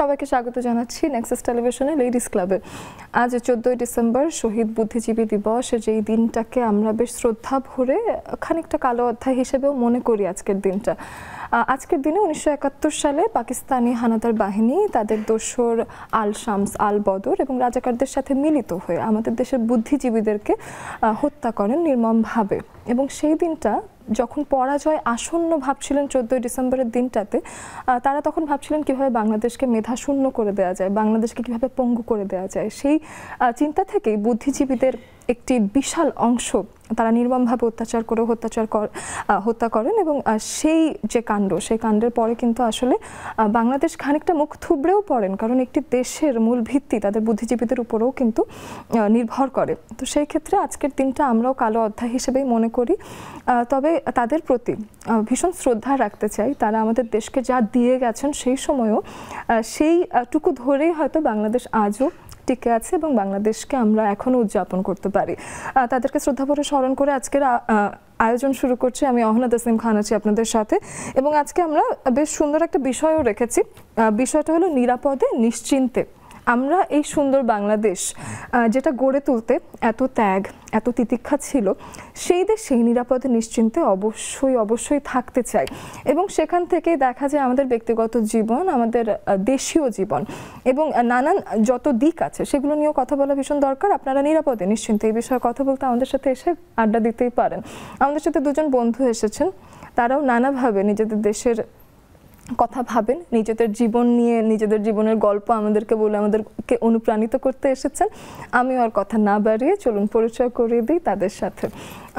সবাইকে স্বাগত জানাচ্ছি নেক্সাস টেলিভিশনে লেডিস ক্লাবে। আজ 14 ডিসেম্বর শহীদ বুদ্ধিজীবী দিবস। যেই দিনটাকে আমরা বেশ শ্রদ্ধা ভরে খানিকটা কালো অধ্যায় হিসেবেও মনে করি আজকের দিনটা। আজকের দিনে 1971 সালে পাকিস্তানি হানাদার বাহিনী তাদের দোসর আল শামস, আল বদর এবং রাজাকারদের সাথে মিলিত হয়ে আমাদের দেশের বুদ্ধিজীবীদেরকে হত্যা করেন নির্মমভাবে। এবং সেই দিনটা যখন পরাজয় আসন্ন ভাবছিলেন 14 ডিসেম্বরের দিনটাতে, তারা তখন ভাবছিলেন কিভাবে বাংলাদেশকে মেধাশূন্য করে দেওয়া যায়, বাংলাদেশকে কিভাবে পঙ্গু করে দেওয়া যায়। সেই চিন্তা থেকেই বুদ্ধিজীবীদের একটি বিশাল অংশ তারা নির্মমভাবে হত্যা করেন। এবং সেই যে কাণ্ড, সেই কাণ্ডের পরে কিন্তু আসলে বাংলাদেশ খানিকটা মুখ থুবড়েও পড়েন, কারণ একটি দেশের মূল ভিত্তি তাদের বুদ্ধিজীবীদের উপরেও কিন্তু নির্ভর করে। তো সেই ক্ষেত্রে আজকের দিনটা আমরাও কালো অধ্যায় হিসেবেই মনে করি। তবে তাদের প্রতি ভীষণ শ্রদ্ধা রাখতে চাই। তারা আমাদের দেশকে যা দিয়ে গেছেন সেই সময়ও সেইটুকু ধরেই হয়তো বাংলাদেশ আজও টিকে আছে এবং বাংলাদেশকে আমরা এখনো উদযাপন করতে পারি। তাদেরকে শ্রদ্ধাভরে স্মরণ করে আজকের আয়োজন শুরু করছি। আমি অহনা তাসনিম খান আছি আপনাদের সাথে, এবং আজকে আমরা বেশ সুন্দর একটা বিষয়ও রেখেছি। বিষয়টা হলো নিরাপদে নিশ্চিন্তে। আমরা এই সুন্দর বাংলাদেশ যেটা গড়ে তুলতে এত ত্যাগ, এত তিতিক্ষা ছিল, সেই দেশ সেই নিরাপদে নিশ্চিন্তে অবশ্যই থাকতে চাই। এবং সেখান থেকেই দেখা যায় আমাদের ব্যক্তিগত জীবন, আমাদের দেশীয় জীবন এবং নানান যত দিক আছে সেগুলো নিয়েও কথা বলা ভীষণ দরকার। আপনারা নিরাপদে নিশ্চিন্তে এই বিষয়ে কথা বলতে আমাদের সাথে এসে আড্ডা দিতেই পারেন। আমাদের সাথে দুজন বন্ধু এসেছেন, তারাও নানাভাবে নিজেদের দেশের কথা ভাবেন, নিজেদের জীবন নিয়ে, নিজেদের জীবনের গল্প আমাদেরকে বলে আমাদেরকে অনুপ্রাণিত করতে এসেছেন। আমি আর কথা না বাড়িয়ে চলুন পরিচয় করিয়ে দিই তাদের সাথে।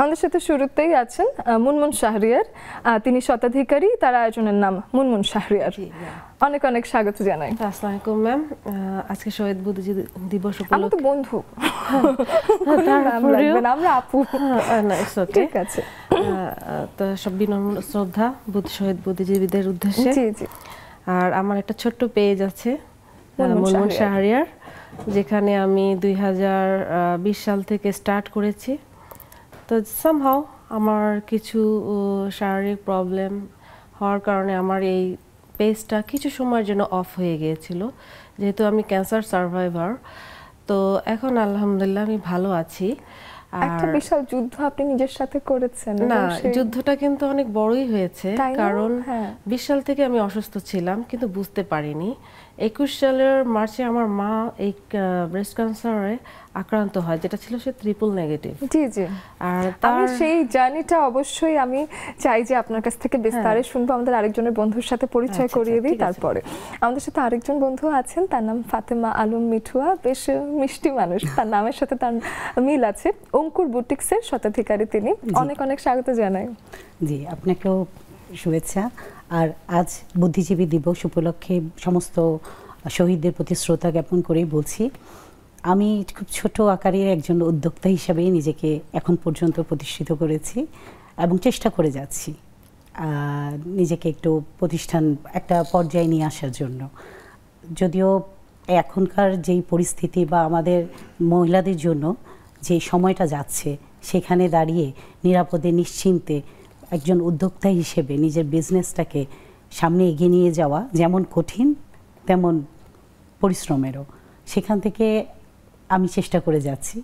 আমাদের সাথে শুরুতেই আছেন মুনমুন শাহরিয়ার, তিনি শতাধিকারী, তার আয়োজনের নাম মুনমুন শাহরিয়ার। অনেক অনেক স্বাগত জানাই। আসসালামু আলাইকুম ম্যাম। আজকে শহীদ বুদ্ধিজীবী দিবস উপলক্ষে আমরা তো বন্ধু, আমরা আপু। ঠিক আছে। তো সব বিনম্র শ্রদ্ধা শহীদ বুদ্ধিজীবীদের উদ্দেশ্যে। জি জি। আর আমার একটা ছোট্ট পেজ আছে মুনমুন শাহরিয়ার, যেখানে আমি 2020 সাল থেকে স্টার্ট করেছি। তো সামহাও আমার কিছু শারীরিক প্রবলেম হওয়ার কারণে আমার এই পেজটা কিছু সময়ের জন্য অফ হয়ে গিয়েছিল, যেহেতু আমি ক্যান্সার সার্ভাইভার। তো এখন আলহামদুলিল্লাহ আমি ভালো আছি। একটা বিশাল যুদ্ধ আপনি নিজের সাথে করেছেন। না, যুদ্ধটা কিন্তু অনেক বড়ই হয়েছে, কারণ 20 সাল থেকে আমি অসুস্থ ছিলাম কিন্তু বুঝতে পারিনি। 21 সালের মার্চে আমার মা এই ব্রেস্ট ক্যান্সারে আক্রান্ত হয়, যেটা ছিল সে ট্রিপল নেগেটিভ। জি জি। আর আমি সেই জার্নিটা অবশ্যই আমি চাই যে আপনার কাছ থেকে বিস্তারে শুনবো। আমাদের আরেকজনের বন্ধুর সাথে পরিচয় করিয়ে দিই তারপরে। আমাদের সাথে আরেকজন বন্ধু আছেন, তার নাম ফাতেমা আলম মিঠুয়া, বেশ মিষ্টি মানুষ, তার নামের সাথে তার মিল আছে। অঙ্কুর বুটিক্সের শতাধিকারী তিনি। অনেক অনেক স্বাগত জানাই। জি, আপনাকেও শুভেচ্ছা। আর আজ বুদ্ধিজীবী দিবস উপলক্ষে সমস্ত শহীদদের প্রতি শ্রদ্ধা জ্ঞাপন করেই বলছি, আমি খুব ছোট আকারের একজন উদ্যোক্তা হিসাবেই নিজেকে এখন পর্যন্ত প্রতিষ্ঠিত করেছি এবং চেষ্টা করে যাচ্ছি নিজেকে একটু প্রতিষ্ঠান একটা পর্যায়ে নিয়ে আসার জন্য। যদিও এখনকার যেই পরিস্থিতি বা আমাদের মহিলাদের জন্য যে সময়টা যাচ্ছে, সেখানে দাঁড়িয়ে নিরাপদে নিশ্চিন্তে একজন উদ্যোক্তা হিসেবে নিজের বিজনেসটাকে সামনে এগিয়ে নিয়ে যাওয়া যেমন কঠিন তেমন পরিশ্রমেরও। সেখান থেকে আমি চেষ্টা করে যাচ্ছি।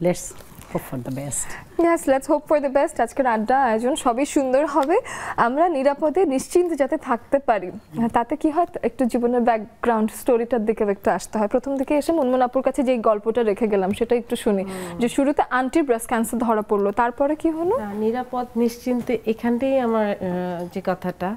Let's hope for the best. Yes, let's hope for the best. আজকের আড্ডা আয়োজন সবই সুন্দর হবে। আমরা নিরাপদে নিশ্চিন্তে যাতে থাকতে পারি, তাতে কি হয়, একটু জীবনের ব্যাকগ্রাউন্ড স্টোরিটার দিকে একটু আসতে হয়। প্রথম দিকে এসে মুনমুন আপুর কাছে যে গল্পটা রেখে গেলাম সেটা একটু শুনি, যে শুরুতে আন্টির ব্রেস্ট ক্যান্সার ধরা পড়লো, তারপরে কি হলো? নিরাপদ নিশ্চিন্তে এখানটাই আমার যে কথাটা,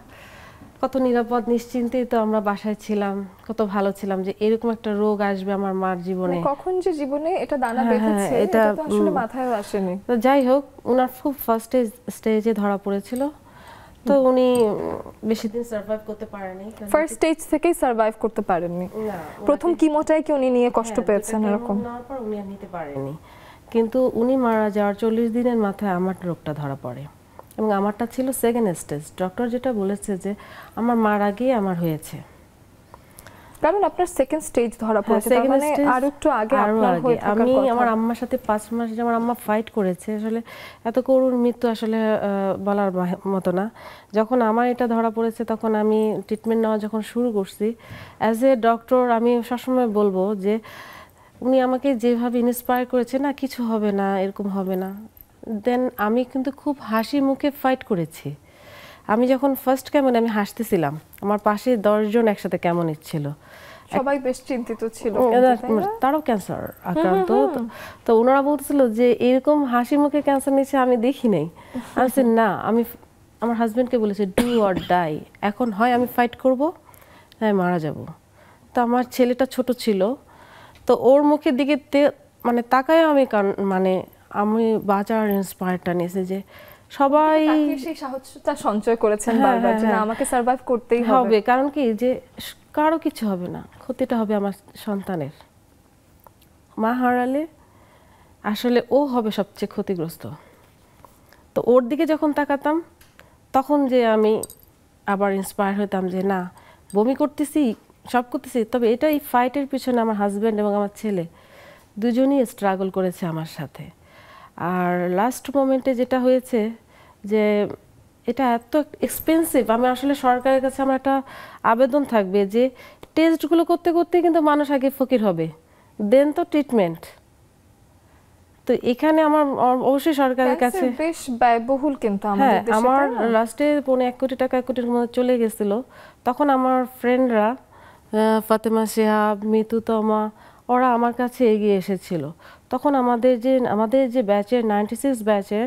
কত নিরাপদ নিশ্চিন্তেই তো আমরা বাসায় ছিলাম, কত ভালো ছিলাম যে এরকম একটা রোগ আসবে আমার মার জীবনে, কখন যে জীবনে এটা দানা বেঁধেছে এটা তো আসলে মাথায় আসেনি। তো যাই হোক, ওনার খুব ফার্স্ট স্টেজে ধরা পড়েছিল, তো উনি বেশি দিন সার্ভাইভ করতে পারেননি। ফার্স্ট স্টেজ থেকেই সার্ভাইভ করতে পারেননি। প্রথম কিমোটাই কি উনি নিয়ে কষ্ট পেয়েছেন এরকম? নেওয়ার পর উনি আর নিতে পারেননি, কিন্তু উনি মারা যাওয়ার 40 দিনের মাথায় আমার রোগটা ধরা পড়ে এবং আমারটা ছিল সেকেন্ড স্টেজ। ডক্টর যেটা বলেছে যে আমার মার আগেই আমার হয়েছে। কারণ আপনার সেকেন্ড স্টেজ ধরা পড়েছে, তার মানে আর একটু আগে আপনার হয়ে থাকার কথা। আমি আমার আম্মার সাথে 5 মাস আমার আম্মা ফাইট করেছে, আসলে এত করুণ মৃত্যু আসলে বলার মতো না। যখন আমার এটা ধরা পড়েছে তখন আমি ট্রিটমেন্ট নেওয়া যখন শুরু করছি, অ্যাজ এ ডক্টর আমি সবসময় বলবো যে উনি আমাকে যেভাবে ইন্সপায়ার করেছে, না কিছু হবে না, এরকম হবে না, দেন আমি কিন্তু খুব হাসি মুখে ফাইট করেছি। আমি যখন ফার্স্ট কেমন আমি হাসতেছিলাম, আমার পাশে 10 জন একসাথে কেমন ছিল, সবাই বেশ চিন্তিত ছিল, তারাও ক্যান্সার আক্রান্ত। তো ওনারা বলতেছিল যে এরকম হাসি মুখে ক্যান্সার নিচ্ছে আমি দেখি নাই। আমি বলছি না, আমি আমার হাজবেন্ডকে বলেছি ডু অর ডাই, এখন হয় আমি ফাইট করব, হ্যাঁ মারা যাব। তো আমার ছেলেটা ছোট ছিল, তো ওর মুখের দিকে মানে তাকায় আমি মানে আমি বাঁচার ইন্সপায়ারটা নিয়েছি যে সবাই সেই সাহসটা সঞ্চয় করেছেন বারবার যে না আমাকে সার্ভাইভ করতেই হবে। কারণ কি যে কারো কিছু হবে না, ক্ষতিটা হবে আমার সন্তানের। মা হারালে আসলে ও হবে সবচেয়ে ক্ষতিগ্রস্ত। তো ওর দিকে যখন তাকাতাম তখন যে আমি আবার ইন্সপায়ার হতাম যে না, বমি করতেছি, সব করতেছি, তবে এটা এই ফাইটের পিছনে আমার হাজব্যান্ড এবং আমার ছেলে দুজনই স্ট্রাগল করেছে আমার সাথে। আর লাস্ট মোমেন্টে যেটা হয়েছে যে এটা এত এক্সপেন্সিভ, আমি আসলে সরকারের কাছে আমার একটা আবেদন থাকবে যে টেস্টগুলো করতে করতে কিন্তু মানুষ আগে ফকির হবে, দেন তো ট্রিটমেন্ট। তো এখানে আমার অবশ্যই সরকারের কাছে বেশ ব্যয়বহুল, কিন্তু আমাদের দেশে আমার লাস্টে 1 কোটি টাকা 1 কোটির মধ্যে চলে গেছিল। তখন আমার ফ্রেন্ডরা ফাতেমা শিহাব, মিতু তমা, ওরা আমার কাছে এগিয়ে এসেছিল। তখন আমাদের যে ব্যাচের 96 ব্যাচের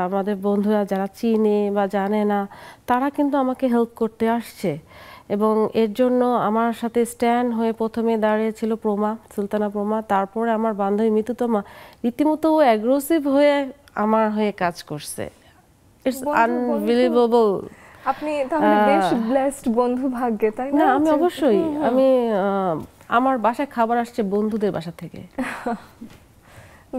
আমাদের বন্ধুরা যারা চিনে বা জানে না, তারা কিন্তু আমাকে হেল্প করতে আসছে। এবং এর জন্য আমার সাথে স্ট্যান্ড হয়ে প্রথমে দাঁড়িয়েছিল সুলতানা প্রমা, তারপরে আমার বান্ধবী মিতু তমা রীতিমতো অ্যাগ্রেসিভ হয়ে আমার হয়ে কাজ করছে। It's unbelievable. আপনি তাহলে বেশ ব্লেসড বন্ধু ভাগ্যে, তাই না? আমি অবশ্যই, আমি আমার বাসায় খাবার আসছে বন্ধুদের বাসা থেকে।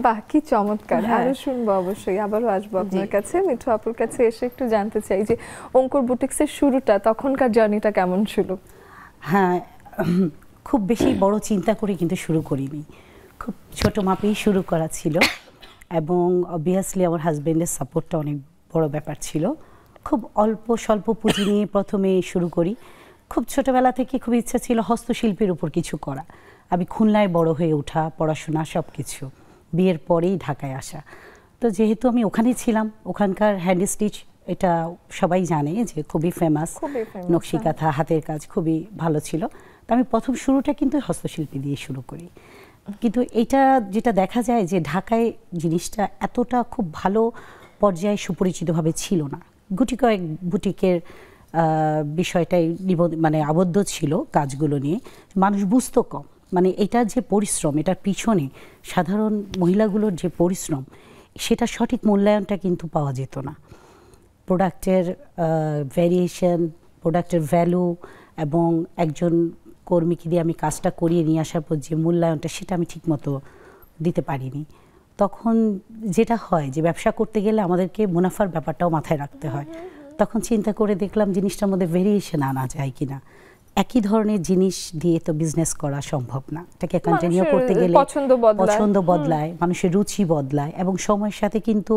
বাহ, কি চমৎকার। আরো শুনবো অবশ্যই, আবারও আসবো আপনার কাছে। মিঠু আপুর কাছে এসে একটু জানতে চাই যে অঙ্কুর বুটিক্সের শুরুটা, তখনকার জার্নিটা কেমন ছিল? হ্যাঁ, খুব বেশি বড় চিন্তা করে কিন্তু শুরু করিনি, খুব ছোট মাপেই শুরু করা ছিল। এবং অবভিয়াসলি আমার হাজব্যান্ডের সাপোর্টটা অনেক বড় ব্যাপার ছিল। খুব অল্প স্বল্প পুঁজি নিয়ে প্রথমে শুরু করি। খুব ছোটবেলা থেকে খুব ইচ্ছা ছিল হস্তশিল্পের উপর কিছু করা। আমি খুলনায় বড় হয়ে ওঠা, পড়াশোনা সব কিছু, বিয়ের পরেই ঢাকায় আসা। তো যেহেতু আমি ওখানেই ছিলাম, ওখানকার হ্যান্ড স্টিচ এটা সবাই জানে যে খুবই ফেমাস, নকশি কাঁথা, হাতের কাজ খুবই ভালো ছিল। তো আমি প্রথম শুরুটা কিন্তু হস্তশিল্পী দিয়ে শুরু করি। কিন্তু এটা যেটা দেখা যায় যে ঢাকায় জিনিসটা এতটা খুব ভালো পর্যায়ে সুপরিচিতভাবে ছিল না। গুটি কয়েক বুটিকের বিষয়টাই মানে আবদ্ধ ছিল কাজগুলো নিয়ে, মানুষ বুঝতো কম। মানে এটার যে পরিশ্রম, এটার পিছনে সাধারণ মহিলাগুলোর যে পরিশ্রম, সেটা সঠিক মূল্যায়নটা কিন্তু পাওয়া যেত না। প্রোডাক্টের ভ্যারিয়েশন, প্রোডাক্টের ভ্যালু এবং একজন কর্মীকে দিয়ে আমি কাজটা করিয়ে নিয়ে আসার পর যে মূল্যায়নটা, সেটা আমি ঠিকমতো দিতে পারিনি। তখন যেটা হয় যে ব্যবসা করতে গেলে আমাদেরকে মুনাফার ব্যাপারটাও মাথায় রাখতে হয়। তখন চিন্তা করে দেখলাম জিনিসটার মধ্যে ভেরিয়েশন আনা যায় কিনা। একই ধরনের জিনিস দিয়ে তো বিজনেস করা সম্ভব না, এটাকে কন্টিনিউ করতে গেলে পছন্দ বদলায়, মানুষের রুচি বদলায় এবং সময়ের সাথে কিন্তু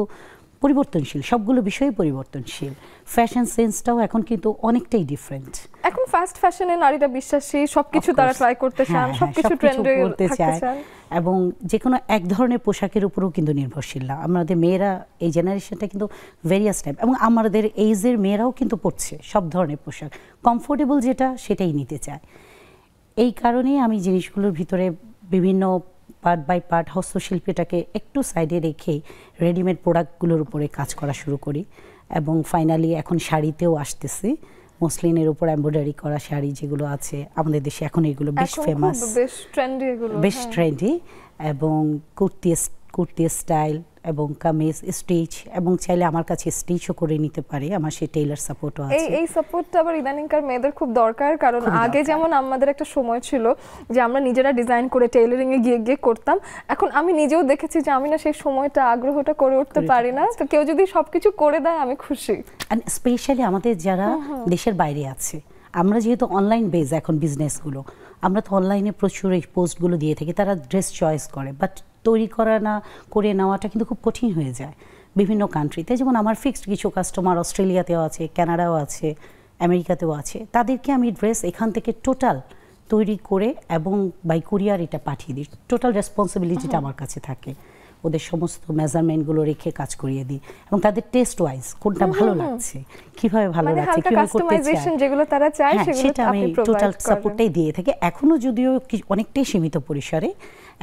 পরিবর্তনশীল, সবগুলো বিষয় পরিবর্তনশীল। ফ্যাশন সেন্সটাও এখন কিন্তু অনেকটাই ডিফারেন্ট। এখন ফাস্ট ফ্যাশনে নারীরা বিশ্বাসী, সবকিছু তারা ট্রাই করতে চান, সবকিছু ট্রেন্ডে করতে চায় এবং যে কোনো এক ধরনের পোশাকের উপরেও কিন্তু নির্ভরশীল না। আমাদের মেয়েরা এই জেনারেশনটা কিন্তু ভেরিয়াস টাইপ, এবং আমাদের এইজের মেয়েরাও কিন্তু পড়ছে সব ধরনের পোশাক, কমফোর্টেবল যেটা সেটাই নিতে চায়। এই কারণেই আমি জিনিসগুলোর ভিতরে বিভিন্ন পার্ট বাই পার্ট হস্তশিল্পীটাকে একটু সাইডে রেখে রেডিমেড প্রোডাক্টগুলোর উপরে কাজ করা শুরু করি। এবং ফাইনালি এখন শাড়িতেও আসতেছি, মসলিনের উপর এমব্রয়ডারি করা শাড়ি যেগুলো আছে আমাদের দেশে এখন এগুলো বেশ ফেমাস, বেশ ট্রেন্ডি। এবং কুর্তি স্টাইল এবং কামিজ স্টিচ, এবং চাইলে আমার কাছে স্টিচও করে নিতে পারে, আমার সেই টেইলার সাপোর্টও আছে। এই সাপোর্টটা আবার ইদানিংকার মেয়েদের খুব দরকার, কারণ আগে যেমন আমাদের একটা সময় ছিল যে আমরা নিজেরা ডিজাইন করে টেইলারিং এ গিয়ে করতাম, এখন আমি নিজেও দেখেছি যে আমি না সেই সময়টা আগ্রহটা করে উঠতে পারি না। তো কেউ যদি সবকিছু করে দেয় আমি খুশি। স্পেশালি আমাদের যারা দেশের বাইরে আছে, আমরা যেহেতু অনলাইন বেজ এখন বিজনেসগুলো, আমরা তো অনলাইনে প্রচুর এই পোস্টগুলো দিয়ে থাকি, তারা ড্রেস চয়েস করে, বাট তৈরি করা না করে নেওয়াটা কিন্তু খুব কঠিন হয়ে যায় বিভিন্ন কান্ট্রিতে। যেমন আমার ফিক্সড কিছু কাস্টমার অস্ট্রেলিয়াতেও আছে, কানাডাও আছে, আমেরিকাতেও আছে, তাদেরকে আমি ড্রেস এখান থেকে টোটাল তৈরি করে এবং বাই কুরিয়ার এটা পাঠিয়ে দিই। টোটাল রেসপন্সিবিলিটিটা আমার কাছে থাকে, ওদের সমস্ত মেজারমেন্টগুলো রেখে কাজ করিয়ে দিই এবং তাদের টেস্ট ওয়াইজ কোনটা ভালো লাগছে, কিভাবে ভালো লাগছে, কিভাবে করতে চায়, যেগুলো তারা চায় সেগুলো আমি টোটাল সাপোর্টটাই দিয়ে থাকি। এখনো যদিও অনেকটাই সীমিত পরিসরে,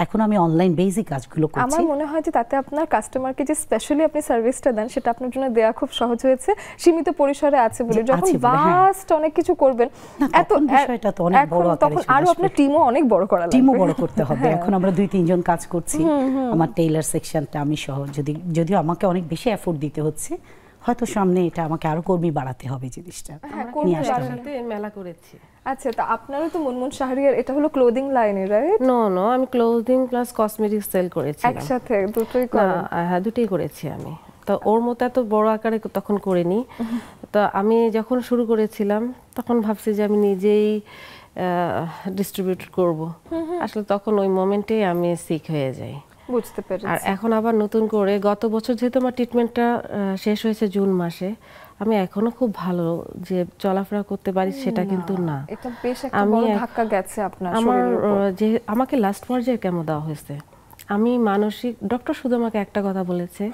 এখন আমি অনলাইন বেসিক কাজগুলো করছি। আমার মনে হয় যে তাতে আপনার কাস্টমারকে যে স্পেশালি আপনি সার্ভিসটা দেন সেটা আপনার জন্য দেয়া খুব সহজ হয়েছে, সীমিত পরিসরে আছে বলে। যখন ভাস্ট অনেক কিছু করবেন, এত বিষয়টা তো অনেক বড় আকারে, তখন আরো আপনার টিমও অনেক বড় করা লাগবে, টিমও বড় করতে হবে। এখন আমরা 2-3 জন কাজ করছি, আমার টেইলার সেকশনটা আমি সহ, যদিও আমাকে অনেক বেশি এফোর্ট দিতে হচ্ছে, হয়তো সামনে এটা আমাকে আরো কর্মী বাড়াতে হবে জিনিসটা নিয়ে আসতে হবে। মেলা করেছি। আচ্ছা, তো আপনারও তো মুনমুন শাহরিয়ার, এটা হলো ক্লোদিং লাইনে, রাইট? নো, আমি ক্লোদিং প্লাস কসমেটিক্স সেল করেছি একসাথে, দুটোই করেন? হ্যাঁ, দুটোই করেছি আমি। তো ওর মতো এত বড় আকারে তখন করিনি। তো আমি যখন শুরু করেছিলাম তখন ভাবছি যে আমি নিজেই ডিস্ট্রিবিউট করব। আসলে তখন ওই মোমেন্টে আমি সিক হয়ে যাই, বুঝতে পেরেছি। আর এখন আবার নতুন করে গত বছর যেহেতু আমার ট্রিটমেন্টটা শেষ হয়েছে জুন মাসে, আমি এখনো খুব ভালো যে চলাফেরা করতে পারি সেটা কিন্তু না। এটা বেশ একটা বড় ধাক্কা গেছে আপনার শরীরের উপর। যে আমাকে লাস্ট পর্যায়ে কেমো দেওয়া হয়েছে, আমি মানসিক, ডক্টর শুধু আমাকে একটা কথা বলেছে,